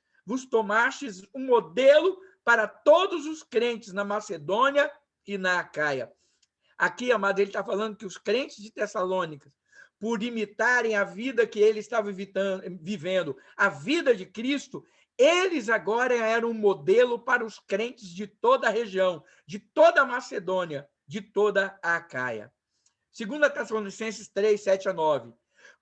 um modelo para todos os crentes na Macedônia e na Acaia. Aqui, amado, ele está falando que os crentes de Tessalônica, por imitarem a vida que ele estava vivendo, a vida de Cristo, eles agora eram um modelo para os crentes de toda a região, de toda a Macedônia, de toda a Acaia. 2 Tessalonicenses 3:7-9.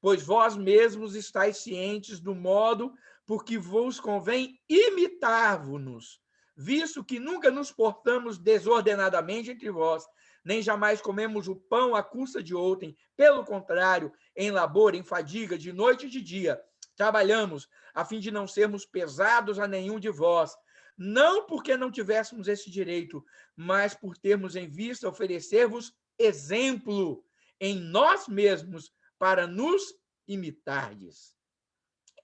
Pois vós mesmos estáis cientes do modo por que vos convém imitar-vos, visto que nunca nos portamos desordenadamente entre vós, nem jamais comemos o pão à custa de outrem. Pelo contrário, em labor, em fadiga, de noite e de dia, trabalhamos, a fim de não sermos pesados a nenhum de vós, não porque não tivéssemos esse direito, mas por termos em vista oferecer-vos exemplo em nós mesmos para nos imitardes.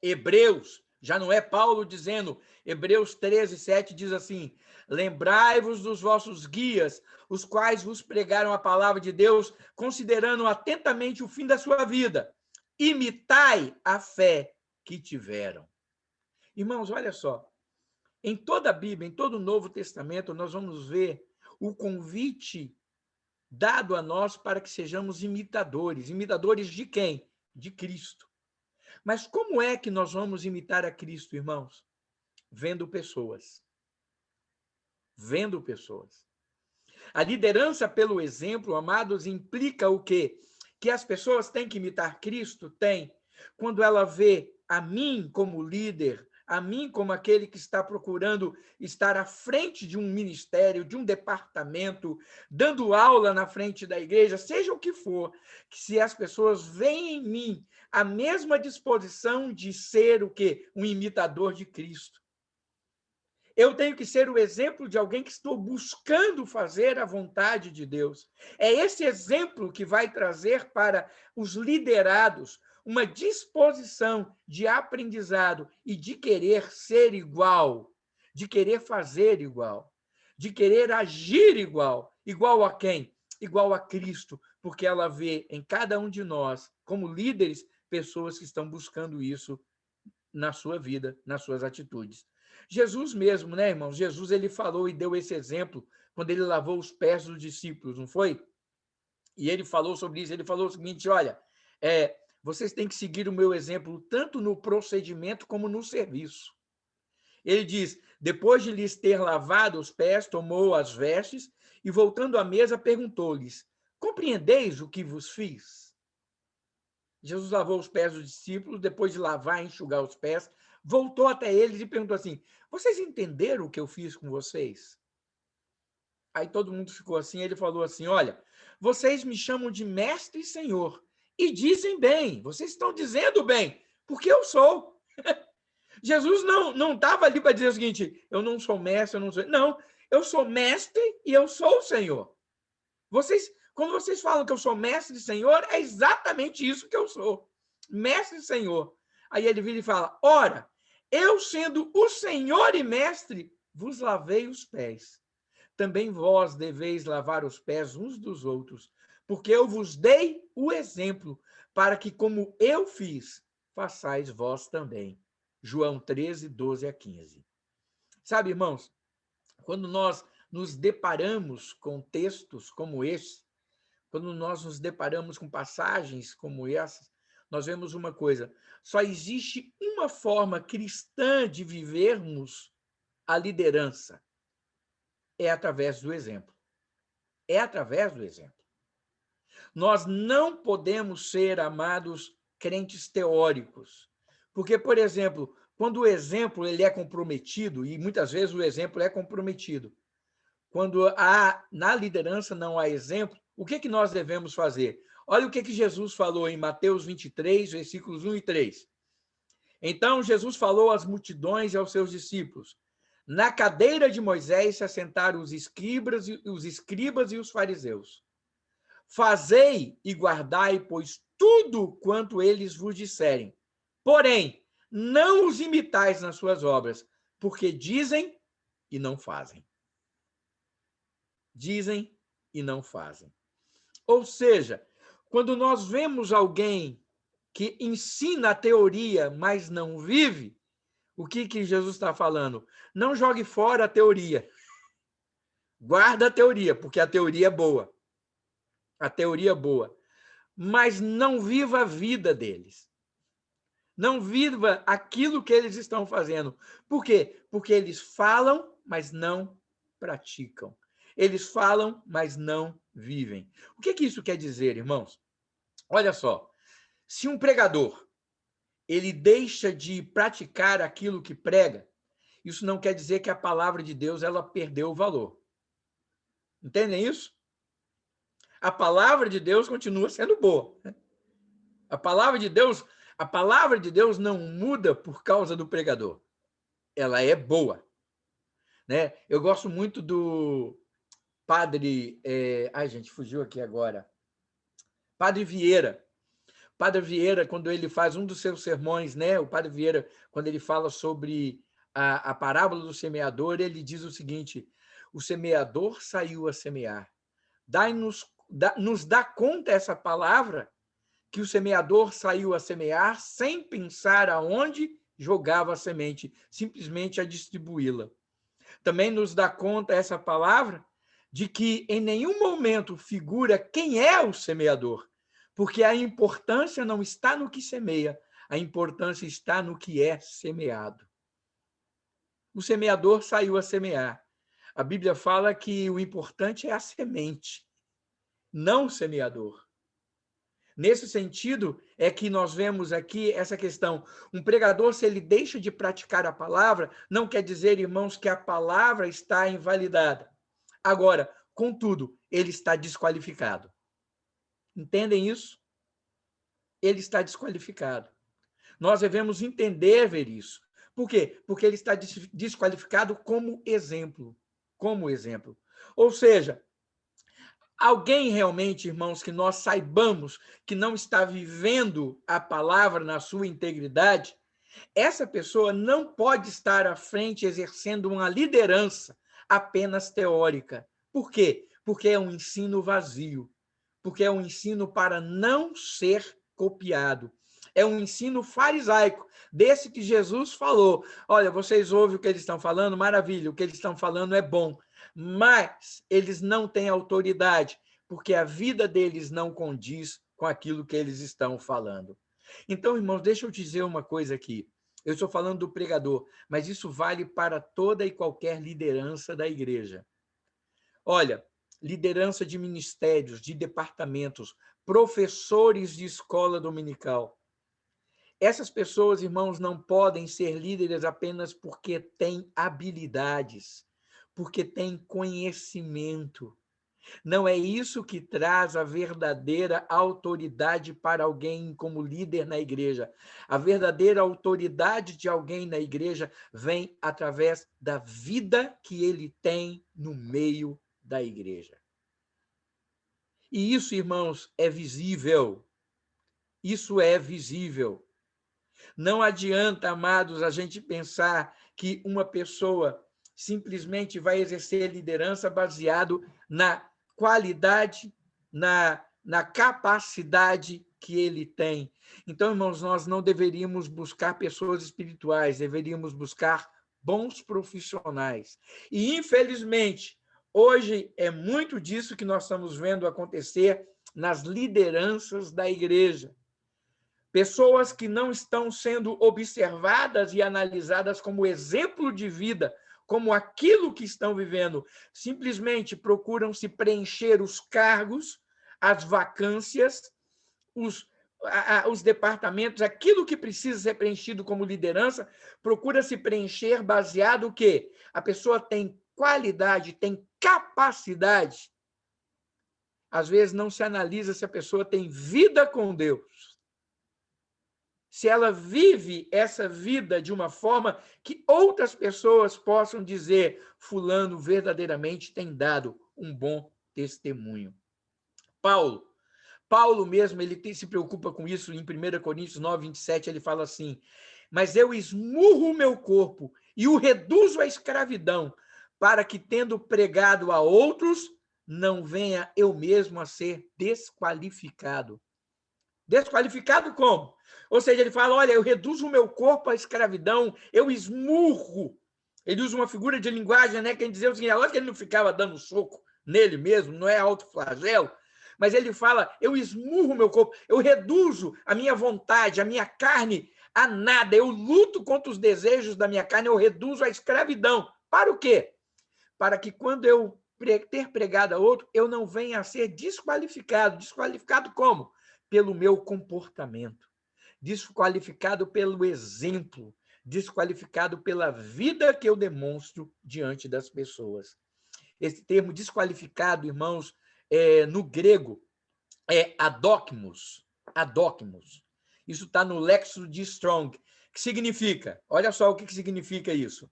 Hebreus, já não é Paulo dizendo, Hebreus 13:7 diz assim, lembrai-vos dos vossos guias, os quais vos pregaram a palavra de Deus, considerando atentamente o fim da sua vida. Imitai a fé que tiveram. Irmãos, olha só, em toda a Bíblia, em todo o Novo Testamento, nós vamos ver o convite dado a nós para que sejamos imitadores. Imitadores de quem? De Cristo. Mas como é que nós vamos imitar a Cristo, irmãos? Vendo pessoas. Vendo pessoas. A liderança pelo exemplo, amados, implica o quê? Que as pessoas têm que imitar Cristo? Tem. Quando ela vê a mim como líder, a mim como aquele que está procurando estar à frente de um ministério, de um departamento, dando aula na frente da igreja, seja o que for, que se as pessoas veem em mim a mesma disposição de ser o quê? Um imitador de Cristo. Eu tenho que ser o exemplo de alguém que estou buscando fazer a vontade de Deus. É esse exemplo que vai trazer para os liderados uma disposição de aprendizado e de querer ser igual, de querer fazer igual, de querer agir igual. Igual a quem? Igual a Cristo, porque ela vê em cada um de nós, como líderes, pessoas que estão buscando isso na sua vida, nas suas atitudes. Jesus mesmo, né, irmãos? Jesus, ele falou e deu esse exemplo quando ele lavou os pés dos discípulos, não foi? E ele falou sobre isso, ele falou o seguinte, olha, vocês têm que seguir o meu exemplo tanto no procedimento como no serviço. Ele diz, depois de lhes ter lavado os pés, tomou as vestes e, voltando à mesa, perguntou-lhes, compreendeis o que vos fiz? Jesus lavou os pés dos discípulos, depois de lavar e enxugar os pés, voltou até eles e perguntou assim, vocês entenderam o que eu fiz com vocês? Aí todo mundo ficou assim, ele falou assim, olha, vocês me chamam de mestre e senhor, e dizem bem, vocês estão dizendo bem, porque eu sou. Jesus não estava ali para dizer o seguinte, eu não sou mestre, eu não sou... Não, eu sou mestre e eu sou o Senhor. Quando vocês falam que eu sou mestre e senhor, é exatamente isso que eu sou. Mestre e senhor. Aí ele vira e fala, ora, eu sendo o senhor e mestre, vos lavei os pés. Também vós deveis lavar os pés uns dos outros, porque eu vos dei o exemplo, para que, como eu fiz, façais vós também. João 13, 12 a 15. Sabe, irmãos, quando nós nos deparamos com textos como esse, quando nós nos deparamos com passagens como essas, nós vemos uma coisa, só existe uma forma cristã de vivermos a liderança, é através do exemplo. É através do exemplo. Nós não podemos ser, amados, crentes teóricos. Porque, por exemplo, quando o exemplo ele é comprometido, e muitas vezes o exemplo é comprometido, quando na liderança não há exemplo, o que nós devemos fazer? Olha o que Jesus falou em Mateus 23, versículos 1 e 3. Então, Jesus falou às multidões e aos seus discípulos, na cadeira de Moisés se assentaram os escribas e os fariseus. Fazei e guardai, pois, tudo quanto eles vos disserem. Porém, não os imitais nas suas obras, porque dizem e não fazem. Dizem e não fazem. Ou seja, quando nós vemos alguém que ensina a teoria, mas não vive, o que Jesus está falando? Não jogue fora a teoria. Guarda a teoria, porque a teoria é boa. A teoria é boa. Mas não viva a vida deles. Não viva aquilo que eles estão fazendo. Por quê? Porque eles falam, mas não praticam. Eles falam, mas não vivem. O que isso quer dizer, irmãos? Olha só. Se um pregador ele deixa de praticar aquilo que prega, isso não quer dizer que a palavra de Deus ela perdeu o valor. Entendem isso? A palavra de Deus continua sendo boa. A palavra de Deus não muda por causa do pregador. Ela é boa. Né? Eu gosto muito do padre... Ai, gente, fugiu aqui agora. Padre Vieira. Padre Vieira, quando ele faz um dos seus sermões, né? O Padre Vieira, quando ele fala sobre a parábola do semeador, ele diz o seguinte, o semeador saiu a semear. Nos dá conta essa palavra que o semeador saiu a semear sem pensar aonde jogava a semente, simplesmente a distribuí-la. Também nos dá conta essa palavra de que em nenhum momento figura quem é o semeador, porque a importância não está no que semeia, a importância está no que é semeado. O semeador saiu a semear. A Bíblia fala que o importante é a semente, não o semeador. Nesse sentido, é que nós vemos aqui essa questão. Um pregador, se ele deixa de praticar a palavra, não quer dizer, irmãos, que a palavra está invalidada. Agora, contudo, ele está desqualificado. Entendem isso? Ele está desqualificado. Nós devemos entender, ver isso. Por quê? Porque ele está desqualificado como exemplo. Como exemplo. Ou seja, alguém realmente, irmãos, que nós saibamos que não está vivendo a palavra na sua integridade, essa pessoa não pode estar à frente exercendo uma liderança apenas teórica. Por quê? Porque é um ensino vazio. Porque é um ensino para não ser copiado. É um ensino farisaico, desse que Jesus falou. Olha, vocês ouvem o que eles estão falando? Maravilha, o que eles estão falando é bom. Mas eles não têm autoridade, porque a vida deles não condiz com aquilo que eles estão falando. Então, irmãos, deixa eu dizer uma coisa aqui. Eu estou falando do pregador, mas isso vale para toda e qualquer liderança da igreja. Olha, liderança de ministérios, de departamentos, professores de escola dominical. Essas pessoas, irmãos, não podem ser líderes apenas porque têm habilidades, porque têm conhecimento. Não é isso que traz a verdadeira autoridade para alguém como líder na igreja. A verdadeira autoridade de alguém na igreja vem através da vida que ele tem no meio da igreja. E isso, irmãos, é visível. Isso é visível. Não adianta, amados, a gente pensar que uma pessoa simplesmente vai exercer liderança baseado na qualidade, na capacidade que ele tem. Então, irmãos, nós não deveríamos buscar pessoas espirituais, deveríamos buscar bons profissionais. E, infelizmente, hoje é muito disso que nós estamos vendo acontecer nas lideranças da igreja. Pessoas que não estão sendo observadas e analisadas como exemplo de vida, como aquilo que estão vivendo, simplesmente procuram se preencher os cargos, as vacâncias, os departamentos, aquilo que precisa ser preenchido como liderança, procura se preencher baseado no quê? A pessoa tem qualidade, tem capacidade. Às vezes não se analisa se a pessoa tem vida com Deus. Se ela vive essa vida de uma forma que outras pessoas possam dizer, fulano verdadeiramente tem dado um bom testemunho. Paulo mesmo, ele se preocupa com isso em 1 Coríntios 9, 27, ele fala assim, mas eu esmurro o meu corpo e o reduzo à escravidão, para que, tendo pregado a outros, não venha eu mesmo a ser desqualificado. Desqualificado como? Ou seja, ele fala, olha, eu reduzo o meu corpo à escravidão, eu esmurro. Ele usa uma figura de linguagem, né, que a gente dizia o seguinte, lógico que ele não ficava dando soco nele mesmo, não é autoflagelo, mas ele fala, eu esmurro o meu corpo, eu reduzo a minha vontade, a minha carne a nada, eu luto contra os desejos da minha carne, eu reduzo a escravidão. Para o quê? Para que quando eu ter pregado a outro, eu não venha a ser desqualificado. Desqualificado como? Pelo meu comportamento, desqualificado pelo exemplo, desqualificado pela vida que eu demonstro diante das pessoas. Esse termo desqualificado, irmãos, no grego, é adokmos. Adokmos. Isso está no Léxico de Strong, que significa, olha só o que significa isso,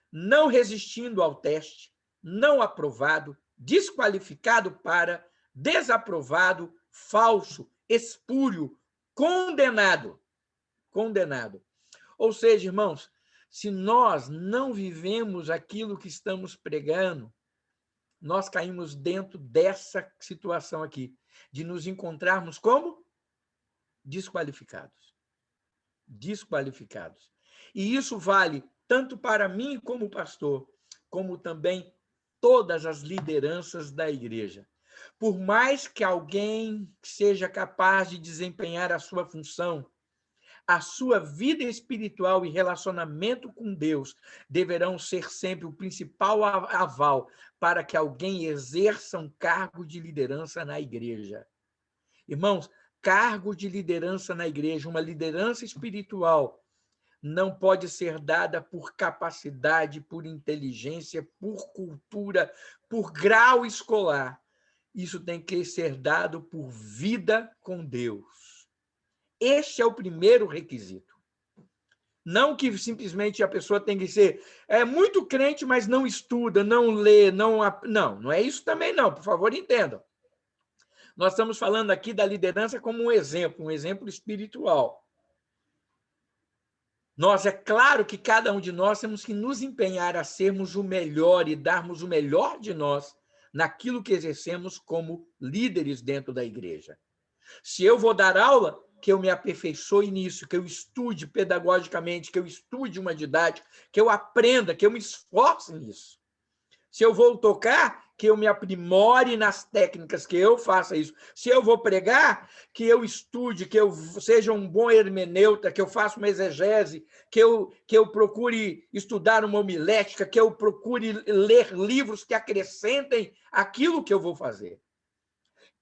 não resistindo ao teste, não aprovado, desqualificado para, desaprovado, falso, espúrio, condenado. Condenado. Ou seja, irmãos, se nós não vivemos aquilo que estamos pregando, nós caímos dentro dessa situação aqui, de nos encontrarmos como? Desqualificados. Desqualificados. E isso vale tanto para mim como pastor, como também todas as lideranças da igreja. Por mais que alguém seja capaz de desempenhar a sua função, a sua vida espiritual e relacionamento com Deus deverão ser sempre o principal aval para que alguém exerça um cargo de liderança na igreja. Irmãos, cargo de liderança na igreja, uma liderança espiritual, não pode ser dada por capacidade, por inteligência, por cultura, por grau escolar. Isso tem que ser dado por vida com Deus. Este é o primeiro requisito. Não que simplesmente a pessoa tem que ser muito crente, mas não estuda, não lê, não é isso também não, por favor, entendam. Nós estamos falando aqui da liderança como um exemplo espiritual. É claro que cada um de nós temos que nos empenhar a sermos o melhor e darmos o melhor de nós naquilo que exercemos como líderes dentro da igreja. Se eu vou dar aula, que eu me aperfeiçoe nisso, que eu estude pedagogicamente, que eu estude uma didática, que eu aprenda, que eu me esforce nisso. Se eu vou tocar, que eu me aprimore nas técnicas, que eu faça isso. Se eu vou pregar, que eu estude, que eu seja um bom hermeneuta, que eu faça uma exegese, que eu procure estudar uma homilética, que eu procure ler livros que acrescentem aquilo que eu vou fazer.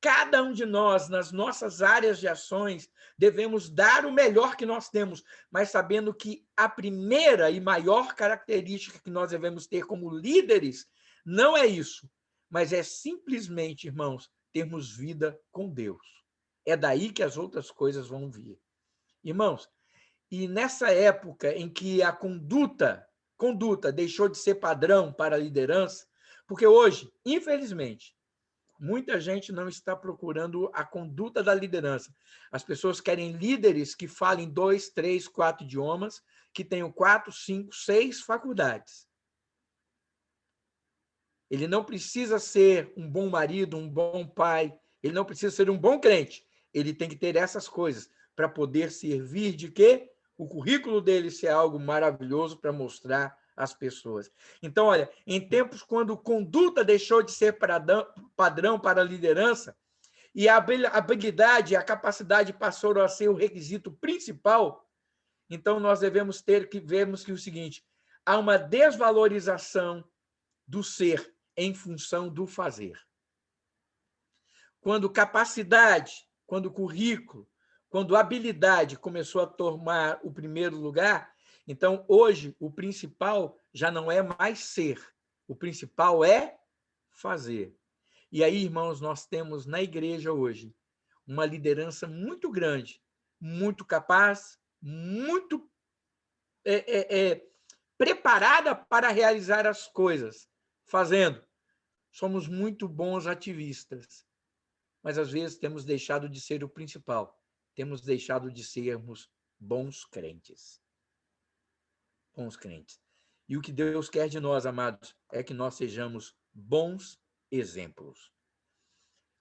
Cada um de nós, nas nossas áreas de ações, devemos dar o melhor que nós temos, mas sabendo que a primeira e maior característica que nós devemos ter como líderes não é isso, mas é simplesmente, irmãos, termos vida com Deus. É daí que as outras coisas vão vir. Irmãos, e nessa época em que a conduta deixou de ser padrão para a liderança, porque hoje, infelizmente, muita gente não está procurando a conduta da liderança. As pessoas querem líderes que falem 2, 3, 4 idiomas, que tenham 4, 5, 6 faculdades. Ele não precisa ser um bom marido, um bom pai, ele não precisa ser um bom crente. Ele tem que ter essas coisas para poder servir de quê? O currículo dele ser algo maravilhoso para mostrar às pessoas. Então, olha, em tempos quando conduta deixou de ser padrão para a liderança e a habilidade, a capacidade passou a ser o requisito principal, então nós devemos ter que vermos que o seguinte, há uma desvalorização do ser em função do fazer. Quando capacidade, quando currículo, quando habilidade começou a tomar o primeiro lugar, então hoje o principal já não é mais ser, o principal é fazer. E aí, irmãos, nós temos na igreja hoje uma liderança muito grande, muito capaz, muito preparada para realizar as coisas, fazendo. Somos muito bons ativistas, mas às vezes temos deixado de ser o principal, temos deixado de sermos bons crentes. Bons crentes. E o que Deus quer de nós, amados, é que nós sejamos bons exemplos.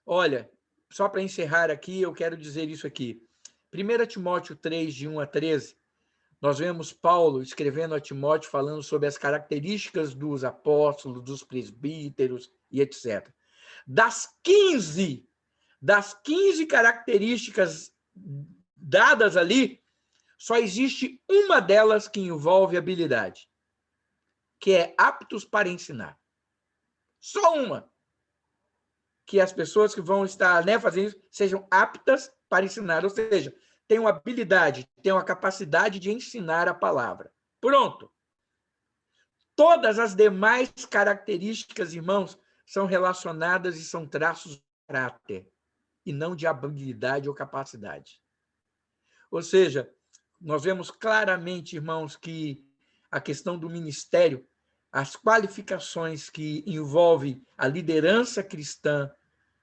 Olha, só para encerrar aqui, eu quero dizer isso aqui. 1 Timóteo 3, de 1 a 13, nós vemos Paulo escrevendo a Timóteo falando sobre as características dos apóstolos, dos presbíteros e etc. Das 15 características dadas ali, só existe uma delas que envolve habilidade, que é aptos para ensinar. Só uma. Que as pessoas que vão estar fazendo isso sejam aptas para ensinar, ou seja, tenham habilidade, tenham a capacidade de ensinar a palavra. Pronto. Todas as demais características, irmãos, são relacionadas e são traços de caráter, e não de habilidade ou capacidade. Ou seja, nós vemos claramente, irmãos, que a questão do ministério, as qualificações que envolvem a liderança cristã,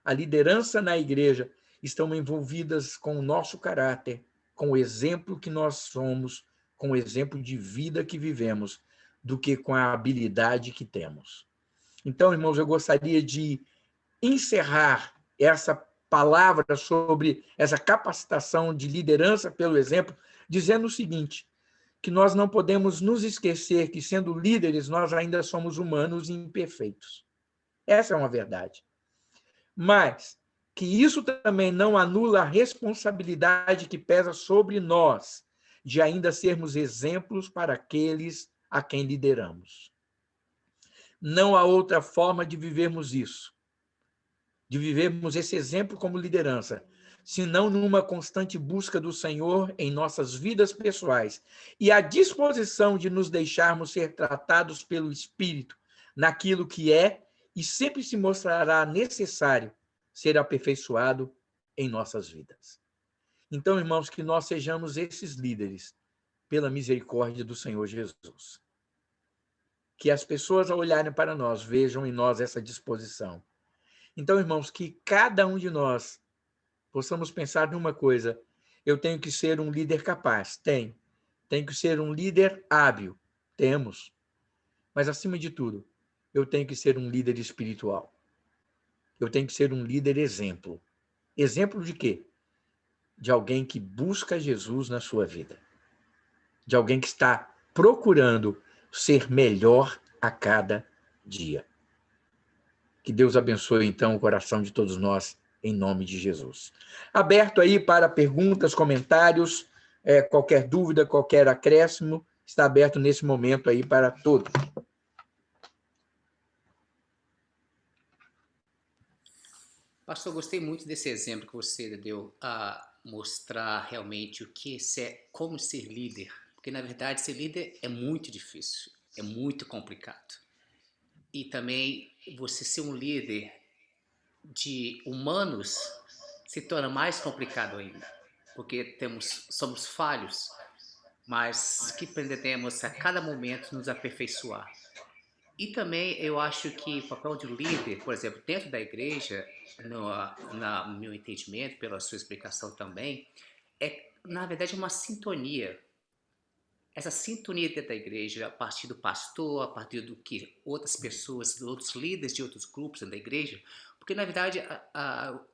a liderança na igreja, estão envolvidas com o nosso caráter, com o exemplo que nós somos, com o exemplo de vida que vivemos, do que com a habilidade que temos. Então, irmãos, eu gostaria de encerrar essa palavra sobre essa capacitação de liderança pelo exemplo, dizendo o seguinte, que nós não podemos nos esquecer que, sendo líderes, nós ainda somos humanos e imperfeitos. Essa é uma verdade. Mas que isso também não anula a responsabilidade que pesa sobre nós de ainda sermos exemplos para aqueles a quem lideramos. Não há outra forma de vivermos isso, de vivermos esse exemplo como liderança, senão numa constante busca do Senhor em nossas vidas pessoais e a disposição de nos deixarmos ser tratados pelo Espírito naquilo que é e sempre se mostrará necessário ser aperfeiçoado em nossas vidas. Então, irmãos, que nós sejamos esses líderes pela misericórdia do Senhor Jesus. Que as pessoas, ao olharem para nós, vejam em nós essa disposição. Então, irmãos, que cada um de nós possamos pensar numa coisa: eu tenho que ser um líder capaz, tenho que ser um líder hábil, temos, mas, acima de tudo, eu tenho que ser um líder espiritual, eu tenho que ser um líder exemplo. Exemplo de quê? De alguém que busca Jesus na sua vida, de alguém que está procurando ser melhor a cada dia. Que Deus abençoe, então, o coração de todos nós, em nome de Jesus. Aberto aí para perguntas, comentários, qualquer dúvida, qualquer acréscimo, está aberto nesse momento aí para todos. Pastor, gostei muito desse exemplo que você deu a mostrar realmente o que é, como ser líder. Porque, na verdade, ser líder é muito difícil, é muito complicado. E também você ser um líder de humanos se torna mais complicado ainda, porque somos falhos, mas que pretendemos a cada momento nos aperfeiçoar. E também eu acho que o papel de líder, por exemplo, dentro da igreja, no meu entendimento, pela sua explicação também, é, na verdade, uma sintonia. Essa sintonia dentro da igreja, a partir do pastor, a partir do que outras pessoas, outros líderes de outros grupos dentro da igreja, porque, na verdade,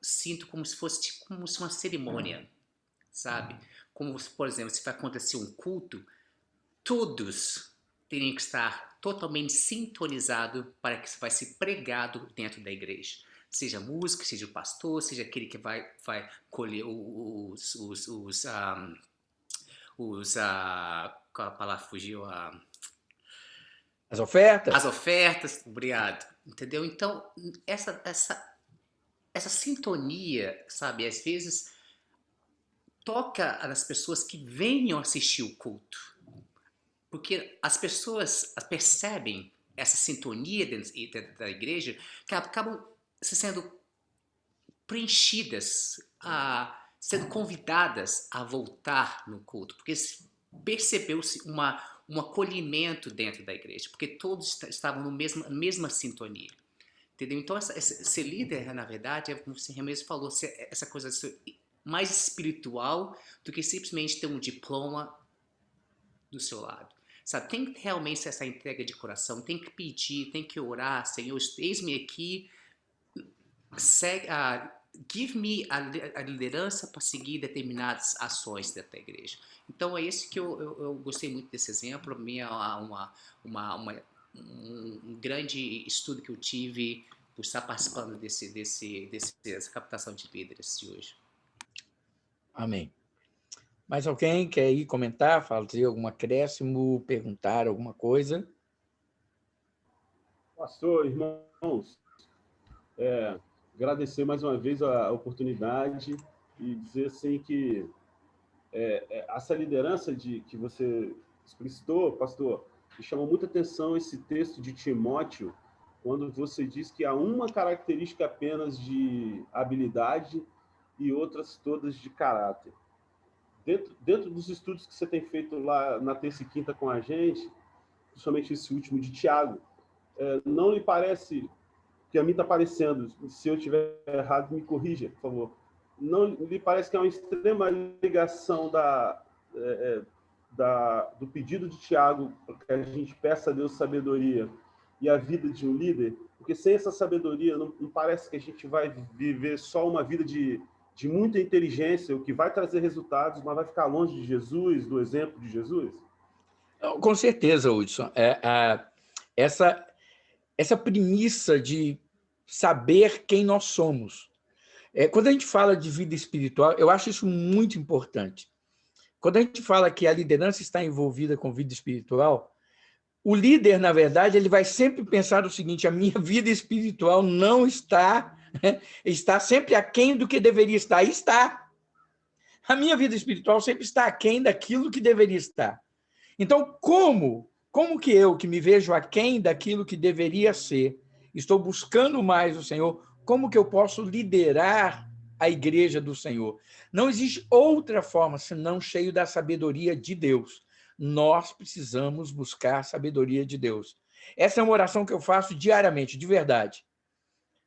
sinto como se fosse como se uma cerimônia, sabe? Como, por exemplo, se vai acontecer um culto, todos teriam que estar totalmente sintonizados para que isso vai ser pregado dentro da igreja. Seja música, seja o pastor, seja aquele que vai colher qual a palavra fugiu? As ofertas? As ofertas, obrigado. Entendeu? Então, essa sintonia, sabe, às vezes toca nas pessoas que venham assistir o culto. Porque as pessoas percebem essa sintonia dentro da igreja, que acabam sendo preenchidas, sendo convidadas a voltar no culto, porque percebeu-se um acolhimento dentro da igreja, porque todos estavam na mesma sintonia. Entendeu? Então, ser líder, na verdade, como você mesmo falou, essa coisa mais espiritual do que simplesmente ter um diploma do seu lado. Sabe, tem que realmente essa entrega de coração, tem que pedir, tem que orar: Senhor, eis-me aqui, give me a liderança para seguir determinadas ações dentro da igreja. Então, é isso que eu gostei muito desse exemplo. Para mim é um grande estudo que eu tive por estar participando dessa captação de líderes de hoje. Amém. Mais alguém quer ir comentar, fazer algum acréscimo, perguntar alguma coisa? Pastor, irmãos, agradecer mais uma vez a oportunidade e dizer assim que essa liderança que você explicitou, pastor, me chamou muita atenção esse texto de Timóteo, quando você diz que há uma característica apenas de habilidade e outras todas de caráter. Dentro dos estudos que você tem feito lá na terça e quinta com a gente, principalmente esse último de Tiago, não lhe parece, que a mim está parecendo, se eu estiver errado, me corrija, por favor, não lhe parece que há uma extrema ligação do pedido de Tiago, que a gente peça a Deus sabedoria, e a vida de um líder? Porque sem essa sabedoria, não parece que a gente vai viver só uma vida de muita inteligência, o que vai trazer resultados, mas vai ficar longe de Jesus, do exemplo de Jesus? Com certeza, Hudson. Essa premissa de saber quem nós somos. Quando a gente fala de vida espiritual, eu acho isso muito importante. Quando a gente fala que a liderança está envolvida com vida espiritual, o líder, na verdade, ele vai sempre pensar o seguinte: a minha vida espiritual não está Está sempre aquém do que deveria estar. E está. A minha vida espiritual sempre está aquém daquilo que deveria estar. Então, como que eu, que me vejo aquém daquilo que deveria ser, estou buscando mais o Senhor, como que eu posso liderar a igreja do Senhor? Não existe outra forma senão cheio da sabedoria de Deus. Nós precisamos buscar a sabedoria de Deus. Essa é uma oração que eu faço diariamente, de verdade.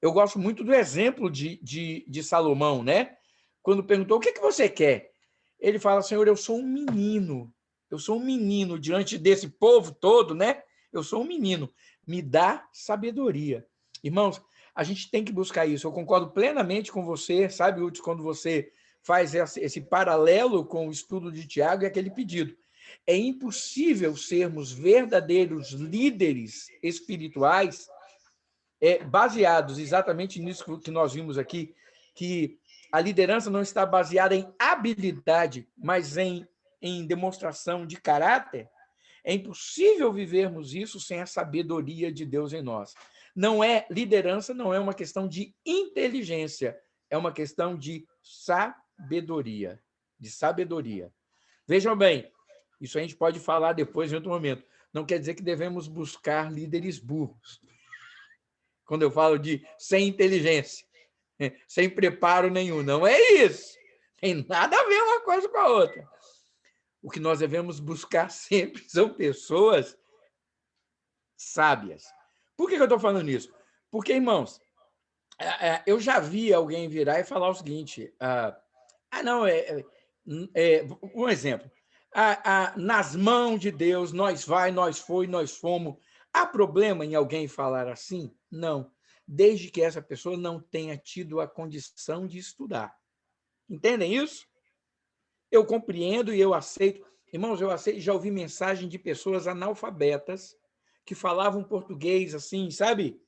Eu gosto muito do exemplo de Salomão, né? Quando perguntou, o que você quer? Ele fala, Senhor, eu sou um menino diante desse povo todo, né? Eu sou um menino, me dá sabedoria. Irmãos, a gente tem que buscar isso. Eu concordo plenamente com você, sabe, Hudson, quando você faz esse paralelo com o estudo de Tiago e aquele pedido. É impossível sermos verdadeiros líderes espirituais baseados exatamente nisso que nós vimos aqui, que a liderança não está baseada em habilidade, mas em demonstração de caráter. É impossível vivermos isso sem a sabedoria de Deus em nós. Liderança não é uma questão de inteligência, é uma questão de sabedoria. Vejam bem, isso a gente pode falar depois em outro momento. Não quer dizer que devemos buscar líderes burros. Quando eu falo de sem inteligência, sem preparo nenhum, não é isso. Tem nada a ver uma coisa com a outra. O que nós devemos buscar sempre são pessoas sábias. Por que eu estou falando isso? Porque, irmãos, eu já vi alguém virar e falar o seguinte, um exemplo, nas mãos de Deus, nós fomos. Há problema em alguém falar assim? Não, desde que essa pessoa não tenha tido a condição de estudar. Entendem isso? Eu compreendo e eu aceito. Irmãos, eu aceito, já ouvi mensagem de pessoas analfabetas que falavam português assim, sabe?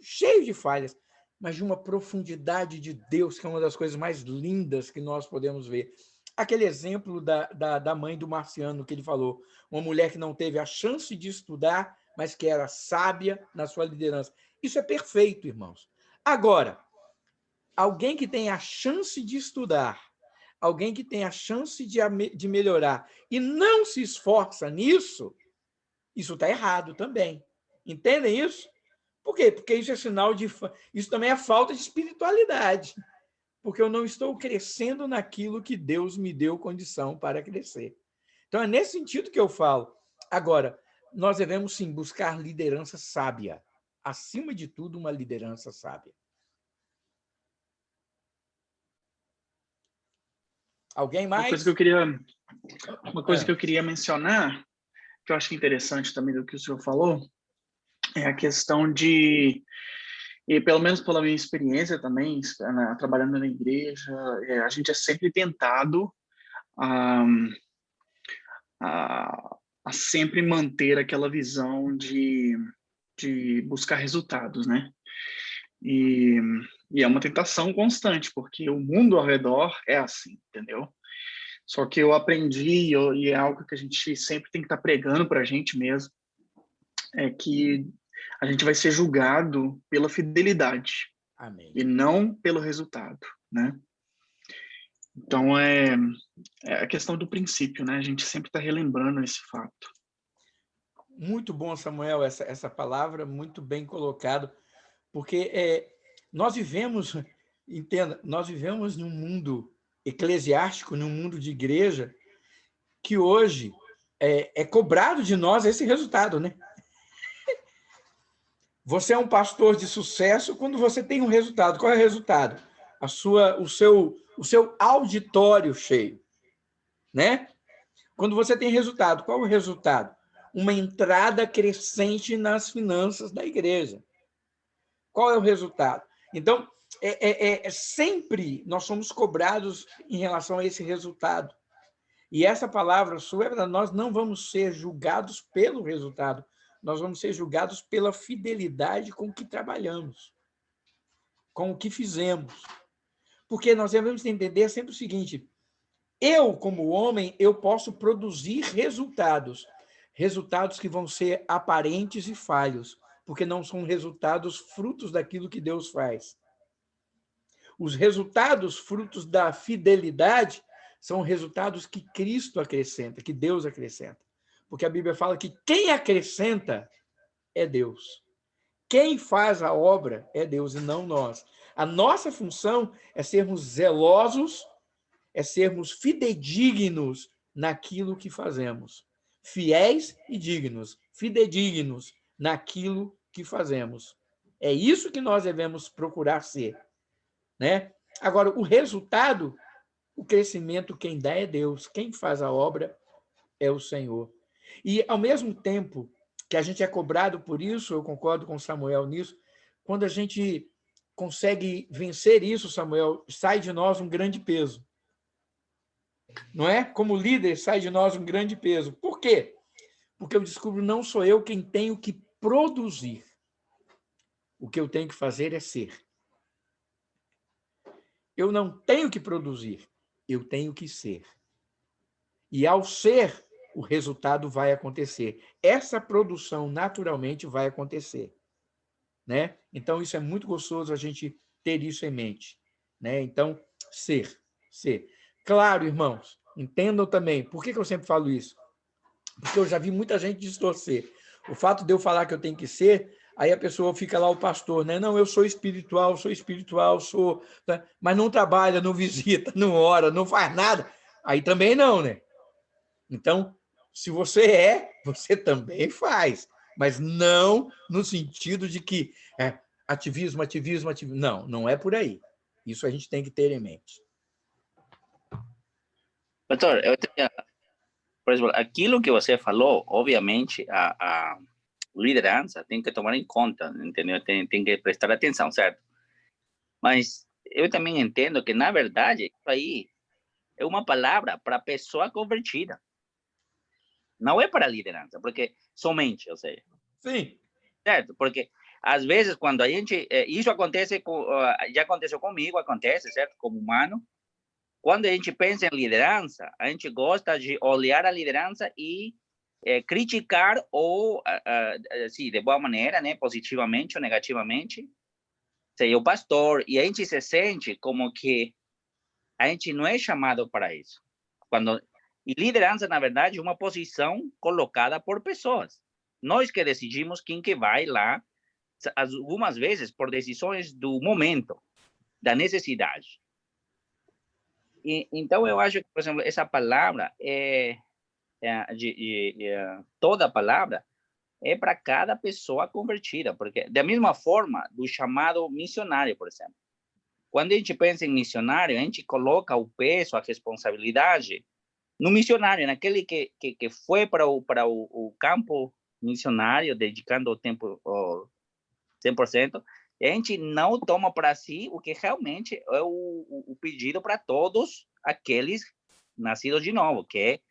Cheio de falhas, mas de uma profundidade de Deus, que é uma das coisas mais lindas que nós podemos ver. Aquele exemplo da mãe do Marciano que ele falou, uma mulher que não teve a chance de estudar, mas que era sábia na sua liderança. Isso é perfeito, irmãos. Agora, alguém que tem a chance de estudar, alguém que tem a chance de melhorar e não se esforça nisso, isso está errado também. Entendem isso? Por quê? Porque isso é sinal de... Isso também é falta de espiritualidade. Porque eu não estou crescendo naquilo que Deus me deu condição para crescer. Então, é nesse sentido que eu falo. Agora, nós devemos, sim, buscar liderança sábia. Acima de tudo, uma liderança sábia. Alguém mais? Uma coisa que eu queria mencionar, que eu acho interessante também do que o senhor falou, é a questão de, e pelo menos pela minha experiência também, trabalhando na igreja, a gente é sempre tentado a sempre manter aquela visão de buscar resultados, né? E é uma tentação constante, porque o mundo ao redor é assim, entendeu? Só que eu aprendi, e é algo que a gente sempre tem que estar pregando para a gente mesmo, é que a gente vai ser julgado pela fidelidade. Amém. E não pelo resultado, né? Então, é a questão do princípio, né? A gente sempre está relembrando esse fato. Muito bom, Samuel, essa palavra, muito bem colocado, porque nós vivemos, entenda, nós vivemos num mundo eclesiástico, num mundo de igreja, que hoje é cobrado de nós esse resultado, né? Você é um pastor de sucesso quando você tem um resultado. Qual é o resultado? O seu auditório cheio, né? Quando você tem resultado, qual é o resultado? Uma entrada crescente nas finanças da igreja. Qual é o resultado? Então, sempre nós somos cobrados em relação a esse resultado. E essa palavra sua, nós não vamos ser julgados pelo resultado, nós vamos ser julgados pela fidelidade com que trabalhamos, com o que fizemos. Porque nós devemos entender sempre o seguinte, eu, como homem, eu posso produzir resultados que vão ser aparentes e falhos, porque não são resultados frutos daquilo que Deus faz. Os resultados frutos da fidelidade são resultados que Cristo acrescenta, que Deus acrescenta. Porque a Bíblia fala que quem acrescenta é Deus. Quem faz a obra é Deus e não nós. A nossa função é sermos zelosos, é sermos fidedignos naquilo que fazemos. Fiéis e dignos, fidedignos naquilo que fazemos. É isso que nós devemos procurar ser, né? Agora, o resultado, o crescimento, quem dá é Deus. Quem faz a obra é o Senhor. E, ao mesmo tempo que a gente é cobrado por isso, eu concordo com Samuel nisso, quando a gente consegue vencer isso, Samuel, sai de nós um grande peso. Não é? Como líder, sai de nós um grande peso. Por quê? Porque eu descubro não sou eu quem tenho que produzir. O que eu tenho que fazer é ser. Eu não tenho que produzir, eu tenho que ser. E, ao ser, o resultado vai acontecer. Essa produção, naturalmente, vai acontecer, né? Então, isso é muito gostoso a gente ter isso em mente, né? Então, ser. Claro, irmãos, entendam também. Por que eu sempre falo isso? Porque eu já vi muita gente distorcer. O fato de eu falar que eu tenho que ser, aí a pessoa fica lá, o pastor, né? Não, eu sou espiritual, sou... Mas não trabalha, não visita, não ora, não faz nada. Aí também não, né? Então, se você você também faz, mas não no sentido de que ativismo. Não, não é por aí. Isso a gente tem que ter em mente. Pastor, por exemplo, aquilo que você falou, obviamente, a liderança tem que tomar em conta, entendeu? Tem que prestar atenção, certo? Mas eu também entendo que, na verdade, isso aí é uma palavra para a pessoa convertida. Não é para a liderança, porque somente, ou seja. Sim. Certo? Porque, às vezes, quando a gente... Isso acontece, já aconteceu comigo, acontece, certo? Como humano. Quando a gente pensa em liderança, a gente gosta de olhar a liderança e criticar ou, assim, de boa maneira, né? Positivamente ou negativamente, seja o pastor, e a gente se sente como que a gente não é chamado para isso. E liderança, na verdade, é uma posição colocada por pessoas. Nós que decidimos quem que vai lá, algumas vezes por decisões do momento, da necessidade. Então, eu acho que, por exemplo, essa palavra, toda palavra, é para cada pessoa convertida, porque, da mesma forma, do chamado missionário, por exemplo. Quando a gente pensa em missionário, a gente coloca o peso, a responsabilidade no missionário, naquele que foi para o campo missionário, dedicando o tempo 100%, e a gente não toma para si o que realmente é o pedido para todos aqueles nascidos de novo, que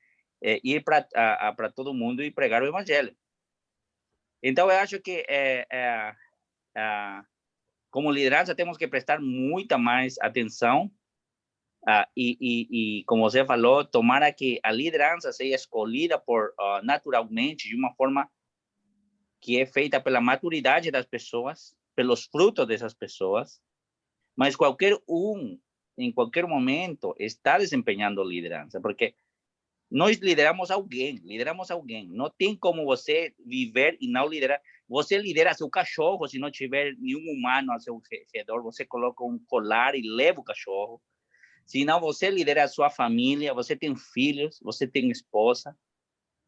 é ir para todo mundo e pregar o evangelho. Então, eu acho que como liderança temos que prestar muita mais atenção e como você falou, tomara que a liderança seja escolhida naturalmente, de uma forma que é feita pela maturidade das pessoas, pelos frutos dessas pessoas, mas qualquer em qualquer momento, está desempenhando liderança, porque nós lideramos alguém. Não tem como você viver e não liderar. Você lidera seu cachorro, se não tiver nenhum humano ao seu redor, você coloca um colar e leva o cachorro. Se não, você lidera a sua família, você tem filhos, você tem esposa.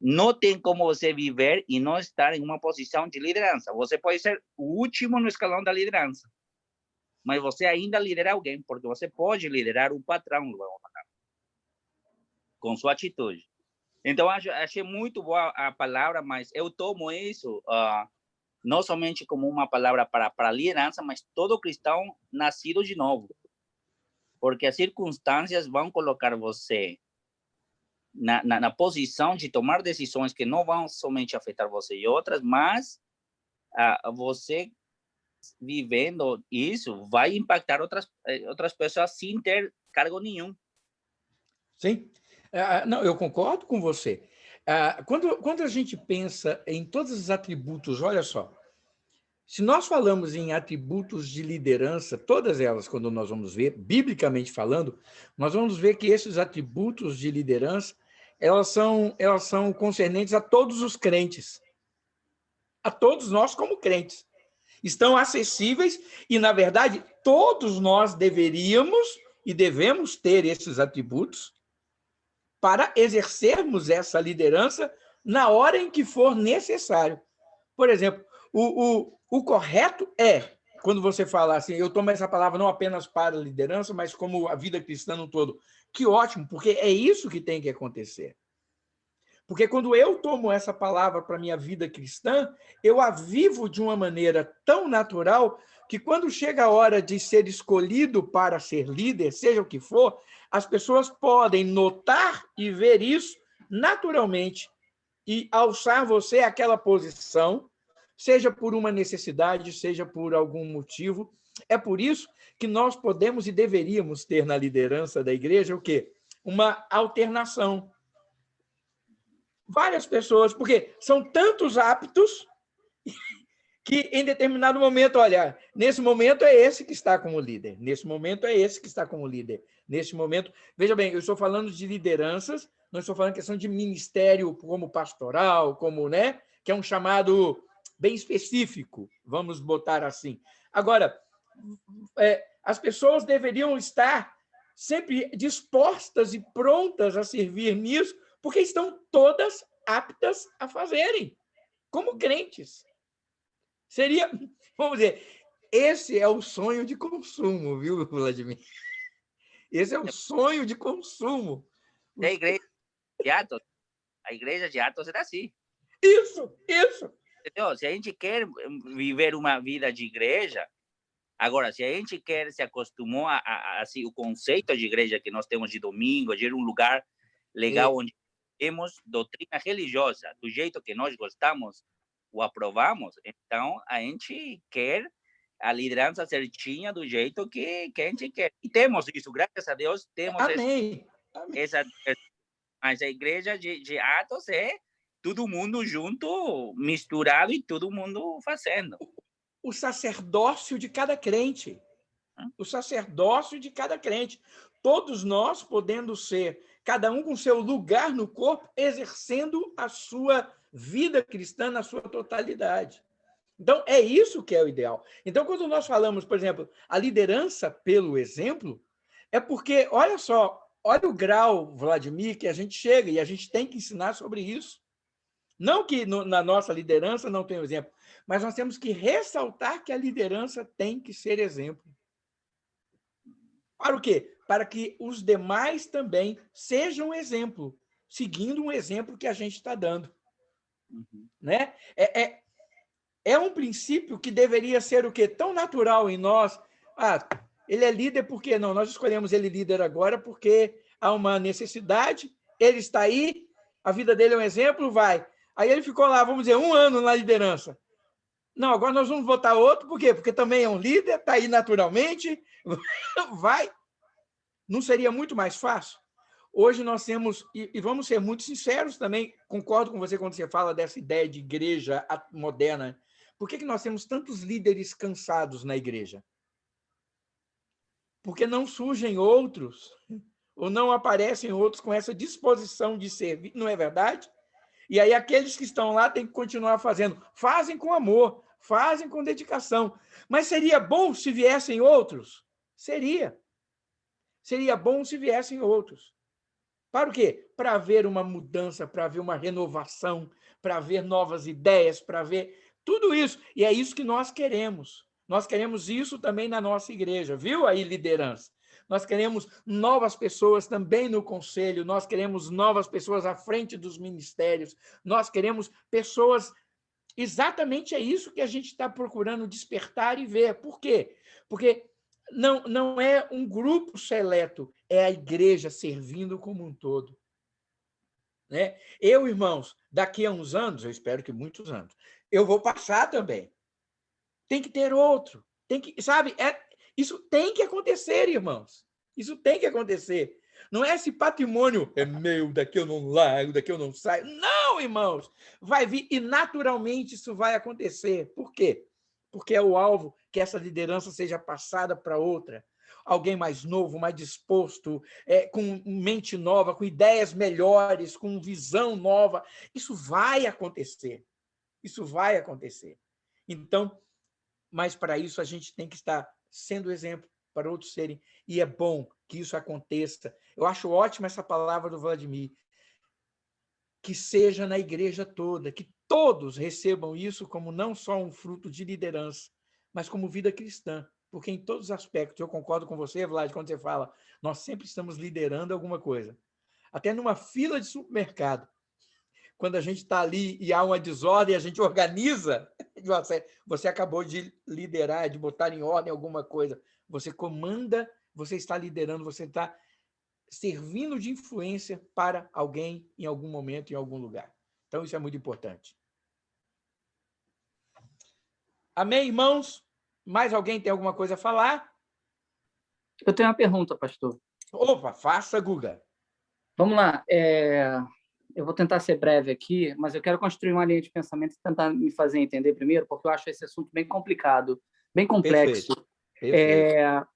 Não tem como você viver e não estar em uma posição de liderança. Você pode ser o último no escalão da liderança, mas você ainda lidera alguém, porque você pode liderar o patrão, com sua atitude. Então, achei muito boa a palavra, mas eu tomo isso não somente como uma palavra para liderança, mas todo cristão nascido de novo. Porque as circunstâncias vão colocar você na posição de tomar decisões que não vão somente afetar você e outras, mas você vivendo isso vai impactar outras pessoas sem ter cargo nenhum. Sim. Não, eu concordo com você. Quando a gente pensa em todos os atributos, olha só, Se nós falamos em atributos de liderança, todas elas, quando nós vamos ver, biblicamente falando, nós vamos ver que esses atributos de liderança, elas são concernentes a todos os crentes, a todos nós como crentes. Estão acessíveis e, na verdade, todos nós deveríamos e devemos ter esses atributos para exercermos essa liderança na hora em que for necessário. Por exemplo, o correto é, quando você fala assim, eu tomo essa palavra não apenas para a liderança, mas como a vida cristã no todo. Que ótimo, porque é isso que tem que acontecer. Porque quando eu tomo essa palavra para a minha vida cristã, eu a vivo de uma maneira tão natural que quando chega a hora de ser escolhido para ser líder, seja o que for, as pessoas podem notar e ver isso naturalmente e alçar você àquela posição, seja por uma necessidade, seja por algum motivo. É por isso que nós podemos e deveríamos ter na liderança da igreja o quê? Uma alternação. Várias pessoas, porque são tantos aptos que, em determinado momento, olha, nesse momento é esse que está como líder, nesse momento é esse que está como líder, nesse momento... Veja bem, eu estou falando de lideranças, não estou falando questão de ministério como pastoral, como, né, que é um chamado bem específico, vamos botar assim. Agora, as pessoas deveriam estar sempre dispostas e prontas a servir nisso, porque estão todas aptas a fazerem, como crentes. Seria, vamos dizer, esse é o sonho de consumo, viu, Vladimir? Esse é o sonho de consumo. A igreja de Atos era assim. Isso. Entendeu? Se a gente quer viver uma vida de igreja, agora, se a gente quer, se acostumou assim, o conceito de igreja que nós temos de domingo, de um lugar legal onde temos doutrina religiosa, do jeito que nós gostamos ou aprovamos, então a gente quer a liderança certinha do jeito que a gente quer. E temos isso, graças a Deus, temos Amém. essa... Mas a igreja de Atos é todo mundo junto, misturado e todo mundo fazendo. O sacerdócio de cada crente. O sacerdócio de cada crente. Todos nós podendo ser, cada um com seu lugar no corpo, exercendo a sua vida cristã na sua totalidade. Então, é isso que é o ideal. Então, quando nós falamos, por exemplo, a liderança pelo exemplo, é porque, olha só, olha o grau, Vladimir, que a gente chega e a gente tem que ensinar sobre isso. Não que na nossa liderança não tenha exemplo, mas nós temos que ressaltar que a liderança tem que ser exemplo. Para o quê? Para que os demais também sejam exemplo, seguindo um exemplo que a gente está dando. Né? É um princípio que deveria ser o quê? Tão natural em nós. Ele é líder porque não, nós escolhemos ele líder agora porque há uma necessidade, ele está aí, a vida dele é um exemplo, vai. Aí ele ficou lá, vamos dizer, 1 ano na liderança. Não, agora nós vamos botar outro, por quê? Porque também é um líder, está aí naturalmente, vai. Não seria muito mais fácil? Hoje nós temos, e vamos ser muito sinceros também, concordo com você quando você fala dessa ideia de igreja moderna. Por que nós temos tantos líderes cansados na igreja? Porque não surgem outros, ou não aparecem outros com essa disposição de servir, não é verdade? E aí aqueles que estão lá têm que continuar fazendo. Fazem com amor, fazem com dedicação. Mas seria bom se viessem outros? Seria. Seria bom se viessem outros. Para o quê? Para haver uma mudança, para haver uma renovação, para haver novas ideias, para haver tudo isso. E é isso que nós queremos. Nós queremos isso também na nossa igreja, viu aí, liderança? Nós queremos novas pessoas também no conselho, nós queremos novas pessoas à frente dos ministérios, nós queremos pessoas... Exatamente é isso que a gente está procurando despertar e ver. Por quê? Porque não é um grupo seleto, é a igreja servindo como um todo. Né? Eu, irmãos, daqui a uns anos, eu espero que muitos anos, eu vou passar também. Tem que ter outro. Tem que, sabe, isso tem que acontecer, irmãos. Isso tem que acontecer. Não é esse patrimônio, é meu, daqui eu não largo, daqui eu não saio. Não, irmãos. Vai vir e naturalmente isso vai acontecer. Por quê? porque é o alvo que essa liderança seja passada para outra. Alguém mais novo, mais disposto, com mente nova, com ideias melhores, com visão nova. Isso vai acontecer. Isso vai acontecer. Então, mas para isso a gente tem que estar sendo exemplo para outros serem. E é bom que isso aconteça. Eu acho ótima essa palavra do Vladimir. Que seja na igreja toda, que todos recebam isso como não só um fruto de liderança, mas como vida cristã. Porque em todos os aspectos, eu concordo com você, Vlad, quando você fala, nós sempre estamos liderando alguma coisa. Até numa fila de supermercado, quando a gente está ali e há uma desordem, a gente organiza, você acabou de liderar, de botar em ordem alguma coisa. Você comanda, você está liderando, você está servindo de influência para alguém em algum momento, em algum lugar. Então, isso é muito importante. Amém, irmãos? Mais alguém tem alguma coisa a falar? Eu tenho uma pergunta, pastor. Opa, faça, Guga. Vamos lá. Eu vou tentar ser breve aqui, mas eu quero construir uma linha de pensamento e tentar me fazer entender primeiro, porque eu acho esse assunto bem complicado, bem complexo. Perfeito.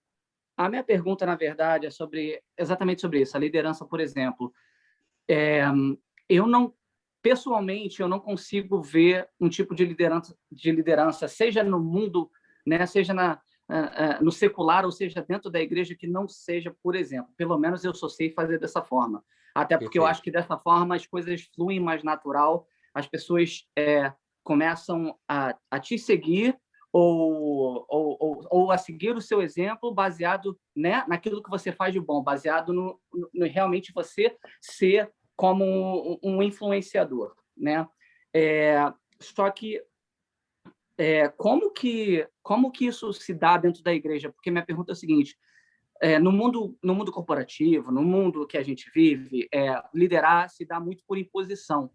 A minha pergunta, na verdade, é exatamente sobre isso, a liderança, por exemplo. Pessoalmente, eu não consigo ver um tipo de liderança, seja no mundo, né, seja no secular, ou seja, dentro da igreja, que não seja, por exemplo. Pelo menos eu só sei fazer dessa forma. Até porque eu acho que dessa forma as coisas fluem mais natural, as pessoas começam a te seguir ou a seguir o seu exemplo baseado, né, naquilo que você faz de bom, baseado no realmente você ser como um influenciador, né? Só que como que isso se dá dentro da igreja? Porque minha pergunta é a seguinte: no mundo corporativo, no mundo que a gente vive, liderar se dá muito por imposição.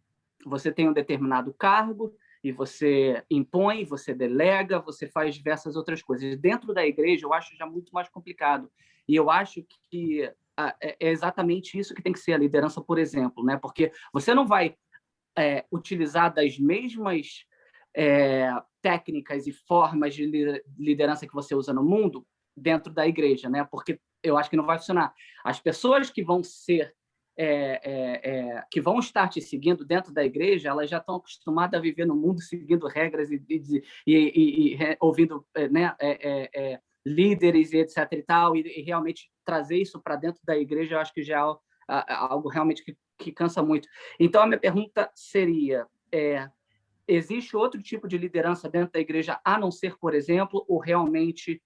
Você tem um determinado cargo e você impõe, você delega, você faz diversas outras coisas. Dentro da igreja, eu acho já muito mais complicado. E eu acho que é exatamente isso que tem que ser a liderança, por exemplo, né? Porque você não vai utilizar das mesmas técnicas e formas de liderança que você usa no mundo dentro da igreja, né? Porque eu acho que não vai funcionar. As pessoas que vão ser que vão estar te seguindo dentro da igreja, elas já estão acostumadas a viver no mundo seguindo regras e ouvindo, né, líderes e etc e tal, e realmente trazer isso para dentro da igreja, eu acho que já é algo realmente que cansa muito. Então, a minha pergunta seria: existe outro tipo de liderança dentro da igreja, a não ser, por exemplo, o realmente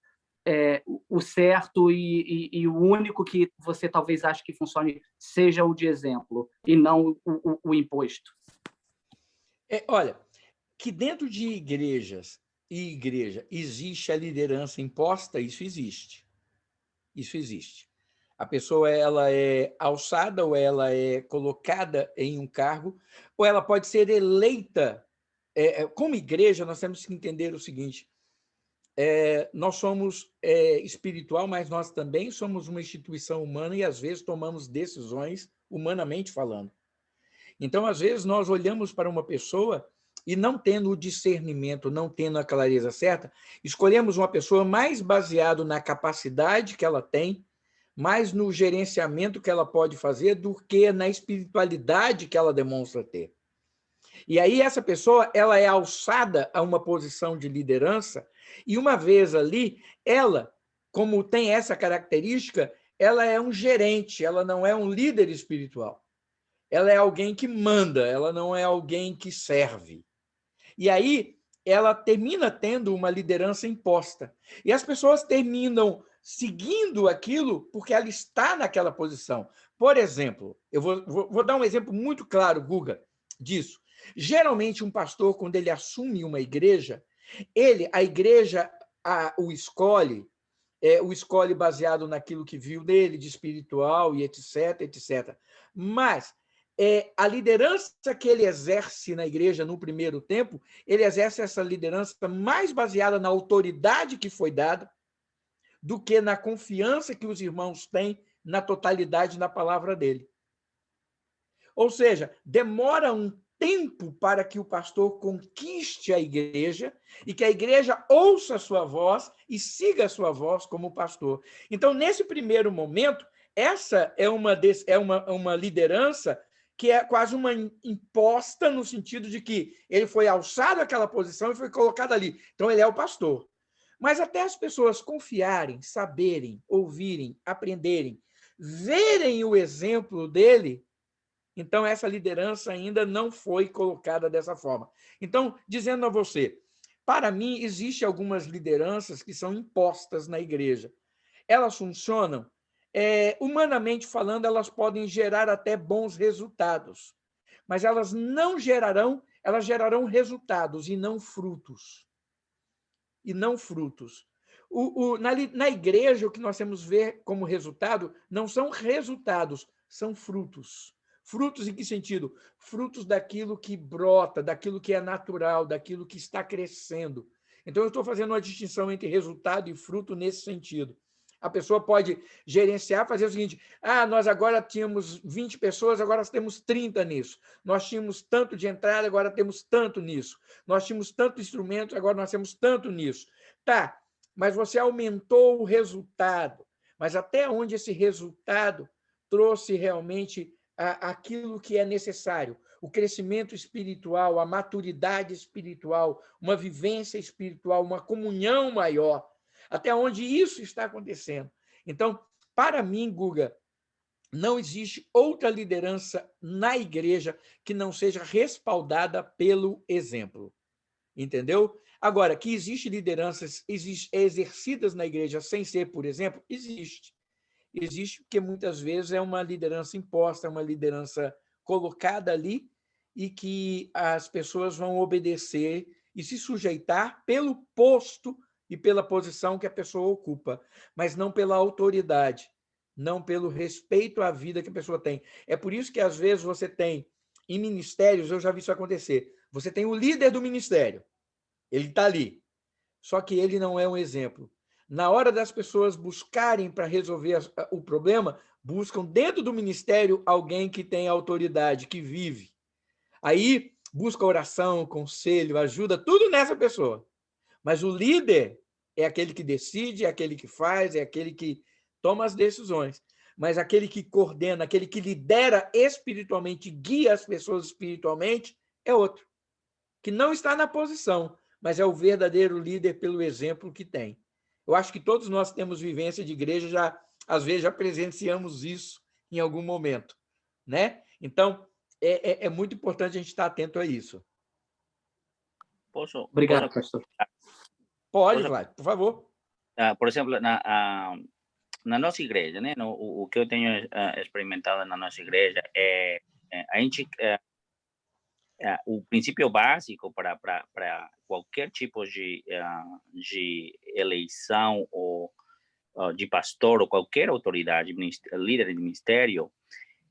o certo e o único que você talvez ache que funcione seja o de exemplo e não o imposto? Olha, que dentro de igrejas e igreja existe a liderança imposta, isso existe. Isso existe. A pessoa ela é alçada ou ela é colocada em um cargo, ou ela pode ser eleita. Como igreja, nós temos que entender o seguinte: nós somos espiritual, mas nós também somos uma instituição humana e, às vezes, tomamos decisões humanamente falando. Então, às vezes, nós olhamos para uma pessoa e, não tendo o discernimento, não tendo a clareza certa, escolhemos uma pessoa mais baseado na capacidade que ela tem, mais no gerenciamento que ela pode fazer, do que na espiritualidade que ela demonstra ter. E aí essa pessoa ela é alçada a uma posição de liderança, e uma vez ali, ela, como tem essa característica, ela é um gerente, ela não é um líder espiritual. Ela é alguém que manda, ela não é alguém que serve. E aí ela termina tendo uma liderança imposta. E as pessoas terminam seguindo aquilo porque ela está naquela posição. Por exemplo, eu vou dar um exemplo muito claro, Guga, disso. Geralmente, um pastor, quando ele assume uma igreja, a igreja o escolhe baseado naquilo que viu dele, de espiritual e etc, etc. Mas a liderança que ele exerce na igreja no primeiro tempo, ele exerce essa liderança mais baseada na autoridade que foi dada do que na confiança que os irmãos têm na totalidade da palavra dele. Ou seja, demora um tempo para que o pastor conquiste a igreja e que a igreja ouça a sua voz e siga a sua voz como pastor. Então, nesse primeiro momento, essa é uma liderança que é quase uma imposta no sentido de que ele foi alçado àquela posição e foi colocado ali. Então, ele é o pastor. Mas até as pessoas confiarem, saberem, ouvirem, aprenderem, verem o exemplo dele, então essa liderança ainda não foi colocada dessa forma. Então, dizendo a você, para mim, existem algumas lideranças que são impostas na igreja. Elas funcionam, humanamente falando, elas podem gerar até bons resultados, mas elas gerarão resultados e não frutos. E não frutos. Na igreja, o que nós temos ver como resultado não são resultados, são frutos. Frutos em que sentido? Frutos daquilo que brota, daquilo que é natural, daquilo que está crescendo. Então, eu estou fazendo uma distinção entre resultado e fruto nesse sentido. A pessoa pode gerenciar, fazer o seguinte, nós agora tínhamos 20 pessoas, agora nós temos 30 nisso. Nós tínhamos tanto de entrada, agora temos tanto nisso. Nós tínhamos tanto instrumento, agora nós temos tanto nisso. Tá, mas você aumentou o resultado. Mas até onde esse resultado trouxe realmente aquilo que é necessário, o crescimento espiritual, a maturidade espiritual, uma vivência espiritual, uma comunhão maior, até onde isso está acontecendo. Então, para mim, Guga, não existe outra liderança na igreja que não seja respaldada pelo exemplo. Entendeu? Agora, que existe lideranças exercidas na igreja sem ser, por exemplo, existe. Existe porque muitas vezes é uma liderança imposta, uma liderança colocada ali e que as pessoas vão obedecer e se sujeitar pelo posto e pela posição que a pessoa ocupa, mas não pela autoridade, não pelo respeito à vida que a pessoa tem. É por isso que, às vezes, você tem, em ministérios, eu já vi isso acontecer, você tem o líder do ministério, ele está ali, só que ele não é um exemplo. Na hora das pessoas buscarem para resolver o problema, buscam dentro do ministério alguém que tem autoridade, que vive. Aí busca oração, conselho, ajuda, tudo nessa pessoa. Mas o líder é aquele que decide, é aquele que faz, é aquele que toma as decisões. Mas aquele que coordena, aquele que lidera espiritualmente, guia as pessoas espiritualmente, é outro. Que não está na posição, mas é o verdadeiro líder pelo exemplo que tem. Eu acho que todos nós temos vivência de igreja, às vezes já presenciamos isso em algum momento, né? Então, é muito importante a gente estar atento a isso. Obrigado, pastor. Pode, Vlad, por favor. Por exemplo, na nossa igreja, né? O que eu tenho experimentado na nossa igreja a gente o princípio básico para qualquer tipo de eleição ou de pastor ou qualquer autoridade, líder de ministério,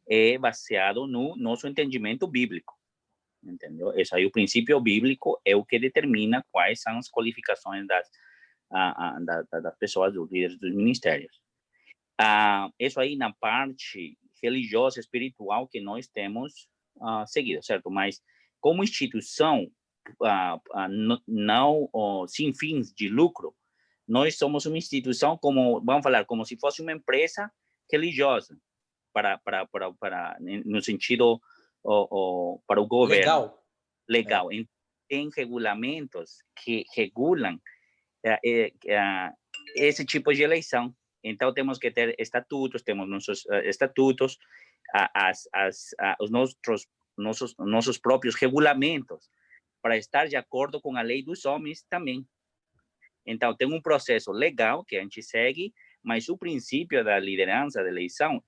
é baseado no nosso entendimento bíblico, entendeu? Esse aí, o princípio bíblico é o que determina quais são as qualificações das pessoas, dos líderes dos ministérios. Isso aí na parte religiosa, espiritual que nós temos seguido, certo? Mas como instituição não sem fins de lucro, nós somos uma instituição vamos falar, como se fosse uma empresa religiosa no sentido para o governo. Legal. Tem regulamentos que regulam esse tipo de eleição. Então, temos que ter estatutos, temos nossos estatutos, os nossos próprios regulamentos, para estar de acordo com a lei dos homens também. Então, tem um processo legal que a gente segue, mas o princípio da liderança, da eleição,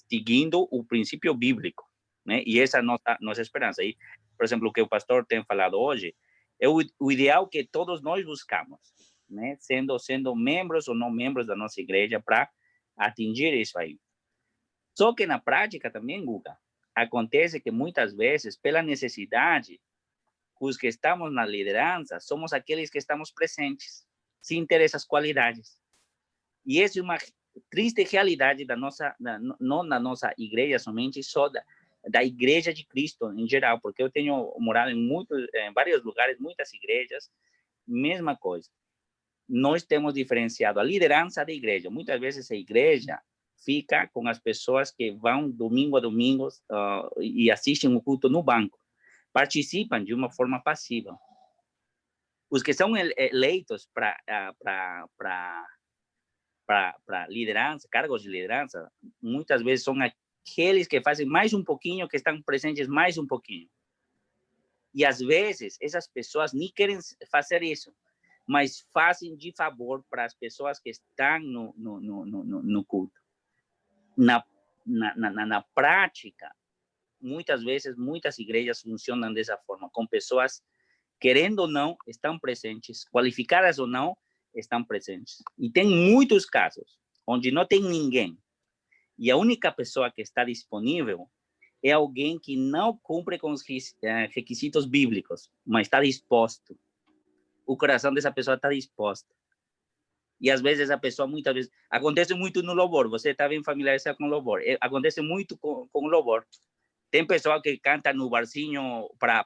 seguindo o princípio bíblico, né? E essa é a nossa esperança. E, por exemplo, o que o pastor tem falado hoje, é o ideal que todos nós buscamos, né? Sendo membros ou não membros da nossa igreja, para atingir isso aí. Só que na prática também, Guga, acontece que muitas vezes, pela necessidade, os que estamos na liderança somos aqueles que estamos presentes, sem ter essas qualidades. E essa é uma triste realidade não na nossa igreja somente, só da Igreja de Cristo em geral, porque eu tenho morado em vários lugares, muitas igrejas, mesma coisa. Nós temos diferenciado a liderança da igreja. Muitas vezes a igreja fica com as pessoas que vão domingo a domingo e assistem o culto no banco. Participam de uma forma passiva. Os que são eleitos para liderança, cargos de liderança, muitas vezes são aqueles que fazem mais um pouquinho, que estão presentes mais um pouquinho. E às vezes essas pessoas nem querem fazer isso, mas fazem de favor para as pessoas que estão no culto. Na prática, muitas vezes, muitas igrejas funcionam dessa forma, com pessoas, querendo ou não, estão presentes, qualificadas ou não, estão presentes. E tem muitos casos onde não tem ninguém, e a única pessoa que está disponível é alguém que não cumpre com os requisitos bíblicos, mas está disposto. O coração dessa pessoa está disposto. E às vezes a pessoa, muitas vezes, acontece muito no louvor, você está bem familiarizado com o louvor, acontece muito com o louvor. Tem pessoa que canta no barzinho para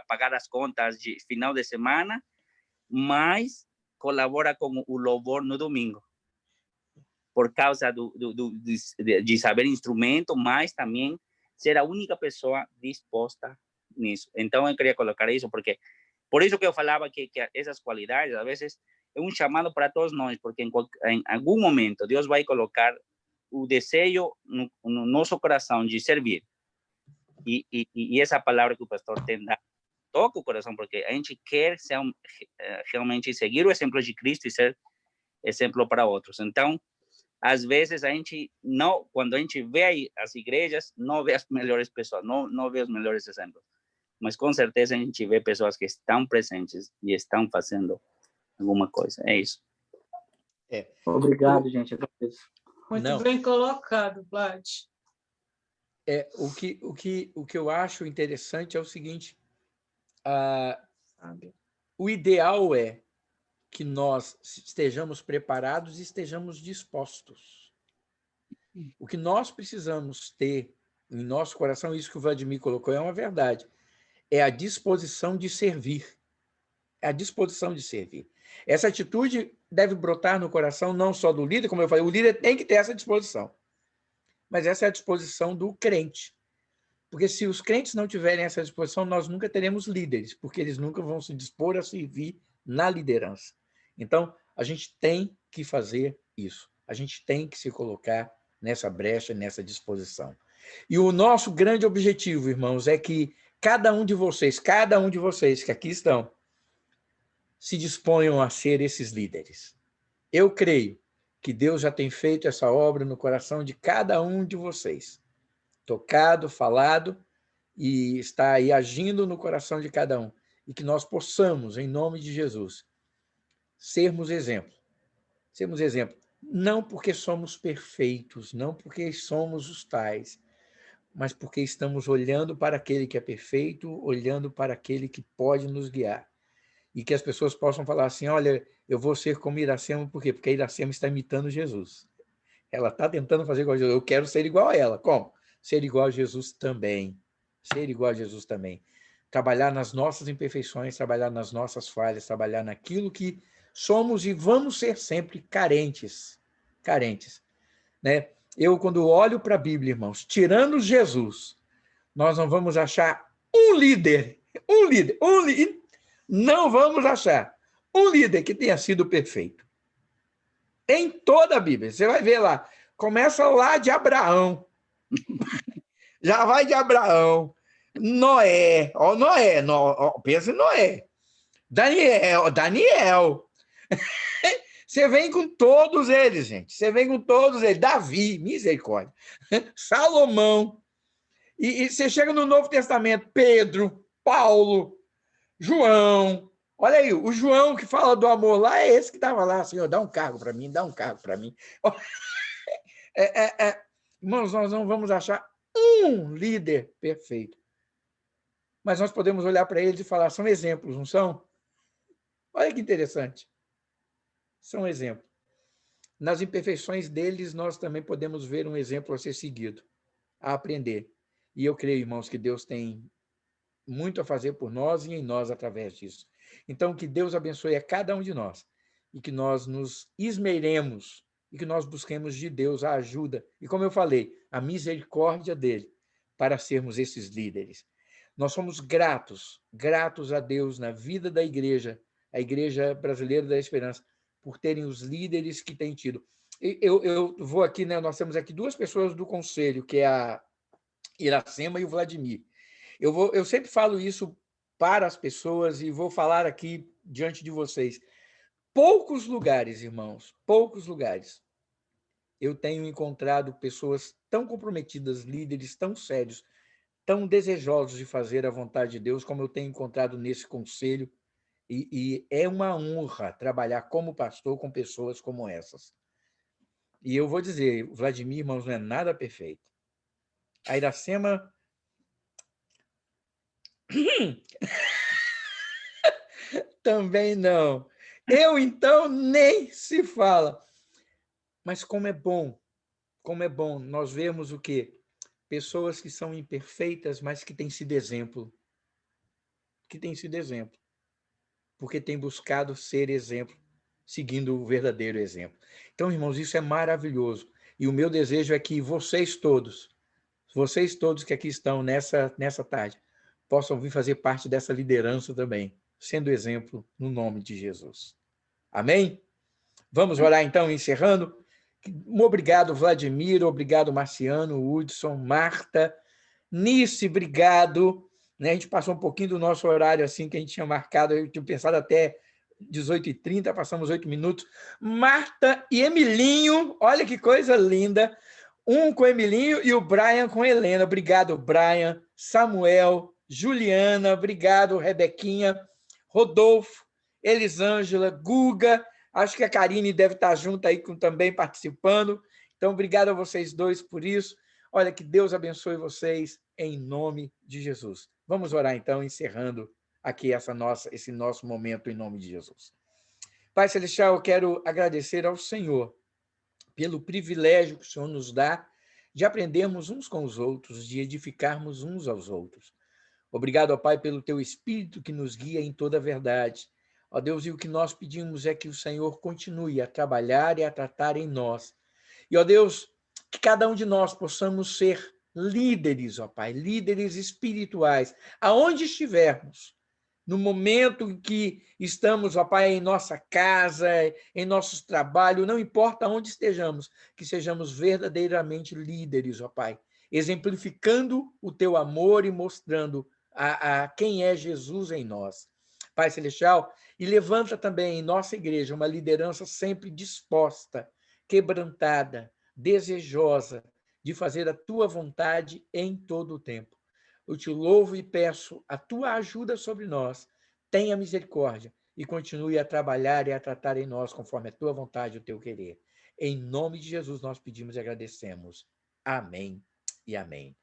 pagar as contas de final de semana, mas colabora com o louvor no domingo, por causa de saber instrumento, mas também ser a única pessoa disposta nisso. Então, eu queria colocar isso, porque por isso que eu falava que essas qualidades, às vezes, é um chamado para todos nós, porque em algum momento Deus vai colocar o desejo no nosso coração de servir. E essa palavra que o pastor tem dado toca o coração, porque a gente quer realmente seguir o exemplo de Cristo e ser exemplo para outros. Então, às vezes, a gente não, quando a gente vê as igrejas, não vê as melhores pessoas, não vê os melhores exemplos. Mas, com certeza, a gente vê pessoas que estão presentes e estão fazendo alguma coisa. É isso. Obrigado, gente. Muito bem colocado, Vlad. O que eu acho interessante é o seguinte, o ideal é que nós estejamos preparados e estejamos dispostos. O que nós precisamos ter em nosso coração, isso que o Vladimir colocou é uma verdade, é a disposição de servir. É a disposição de servir. Essa atitude deve brotar no coração não só do líder, como eu falei, o líder tem que ter essa disposição, mas essa é a disposição do crente. Porque se os crentes não tiverem essa disposição, nós nunca teremos líderes, porque eles nunca vão se dispor a servir na liderança. Então, a gente tem que fazer isso. A gente tem que se colocar nessa brecha, nessa disposição. E o nosso grande objetivo, irmãos, é que cada um de vocês que aqui estão, se disponham a ser esses líderes. Eu creio que Deus já tem feito essa obra no coração de cada um de vocês. Tocado, falado, e está aí agindo no coração de cada um. E que nós possamos, em nome de Jesus, sermos exemplo. Sermos exemplo. Não porque somos perfeitos, não porque somos os tais, mas porque estamos olhando para aquele que é perfeito, olhando para aquele que pode nos guiar. E que as pessoas possam falar assim, olha, eu vou ser como Iracema, por quê? Porque a Iracema está imitando Jesus. Ela está tentando fazer igual a Jesus. Eu quero ser igual a ela. Como? Ser igual a Jesus também. Ser igual a Jesus também. Trabalhar nas nossas imperfeições, trabalhar nas nossas falhas, trabalhar naquilo que somos e vamos ser sempre carentes. Carentes. Né? Eu, quando olho para a Bíblia, irmãos, tirando Jesus, nós não vamos achar um líder, não vamos achar um líder que tenha sido perfeito. Em toda a Bíblia, você vai ver lá, começa lá de Abraão, já vai de Abraão, Noé, pensa em Noé, Daniel, você vem com todos eles, gente, você vem com todos eles, Davi, misericórdia, Salomão, e você chega no Novo Testamento, Pedro, Paulo, João, olha aí, o João que fala do amor lá, é esse que estava lá, Senhor, dá um cargo para mim, dá um cargo para mim. Irmãos, nós não vamos achar um líder perfeito, mas nós podemos olhar para eles e falar, são exemplos, não são? Olha que interessante, são exemplos. Nas imperfeições deles, nós também podemos ver um exemplo a ser seguido, a aprender. E eu creio, irmãos, que Deus tem muito a fazer por nós e em nós através disso. Então, que Deus abençoe a cada um de nós e que nós nos esmeremos e que nós busquemos de Deus a ajuda e, como eu falei, a misericórdia dele para sermos esses líderes. Nós somos gratos a Deus na vida da igreja, a Igreja Brasileira da Esperança, por terem os líderes que têm tido. Eu vou aqui, né? Nós temos aqui duas pessoas do conselho, que é a Iracema e o Vladimir. Eu sempre falo isso para as pessoas e vou falar aqui diante de vocês. Poucos lugares, irmãos, poucos lugares, eu tenho encontrado pessoas tão comprometidas, líderes tão sérios, tão desejosos de fazer a vontade de Deus, como eu tenho encontrado nesse conselho, e é uma honra trabalhar como pastor com pessoas como essas. E eu vou dizer, o Vladimir, irmãos, não é nada perfeito. A Iracema... também não. Eu, então, nem se fala. Mas como é bom nós vemos o quê? Pessoas que são imperfeitas, mas que têm sido exemplo. Porque têm buscado ser exemplo, seguindo o verdadeiro exemplo. Então, irmãos, isso é maravilhoso. E o meu desejo é que vocês todos que aqui estão nessa tarde, possam vir fazer parte dessa liderança também, sendo exemplo no nome de Jesus. Amém? Vamos orar então, encerrando. Obrigado, Vladimir, obrigado, Marciano, Hudson, Marta, Nice, obrigado. A gente passou um pouquinho do nosso horário assim que a gente tinha marcado, eu tinha pensado até 18h30, passamos 8 minutos. Marta e Emilinho, olha que coisa linda. Um com o Emilinho e o Brian com a Helena. Obrigado, Brian, Samuel, Juliana, obrigado, Rebequinha, Rodolfo, Elisângela, Guga, acho que a Karine deve estar junto aí também participando. Então, obrigado a vocês dois por isso. Olha, que Deus abençoe vocês em nome de Jesus. Vamos orar, então, encerrando aqui esse nosso momento em nome de Jesus. Pai Celestial, eu quero agradecer ao Senhor pelo privilégio que o Senhor nos dá de aprendermos uns com os outros, de edificarmos uns aos outros. Obrigado, ó Pai, pelo teu Espírito que nos guia em toda a verdade. Ó Deus, e o que nós pedimos é que o Senhor continue a trabalhar e a tratar em nós. E, ó Deus, que cada um de nós possamos ser líderes, ó Pai, líderes espirituais, aonde estivermos, no momento em que estamos, ó Pai, em nossa casa, em nossos trabalhos, não importa onde estejamos, que sejamos verdadeiramente líderes, ó Pai, exemplificando o teu amor e mostrando a quem é Jesus em nós. Pai Celestial, e levanta também em nossa igreja uma liderança sempre disposta, quebrantada, desejosa de fazer a tua vontade em todo o tempo. Eu te louvo e peço a tua ajuda sobre nós. Tenha misericórdia e continue a trabalhar e a tratar em nós conforme a tua vontade e o teu querer. Em nome de Jesus nós pedimos e agradecemos. Amém e amém.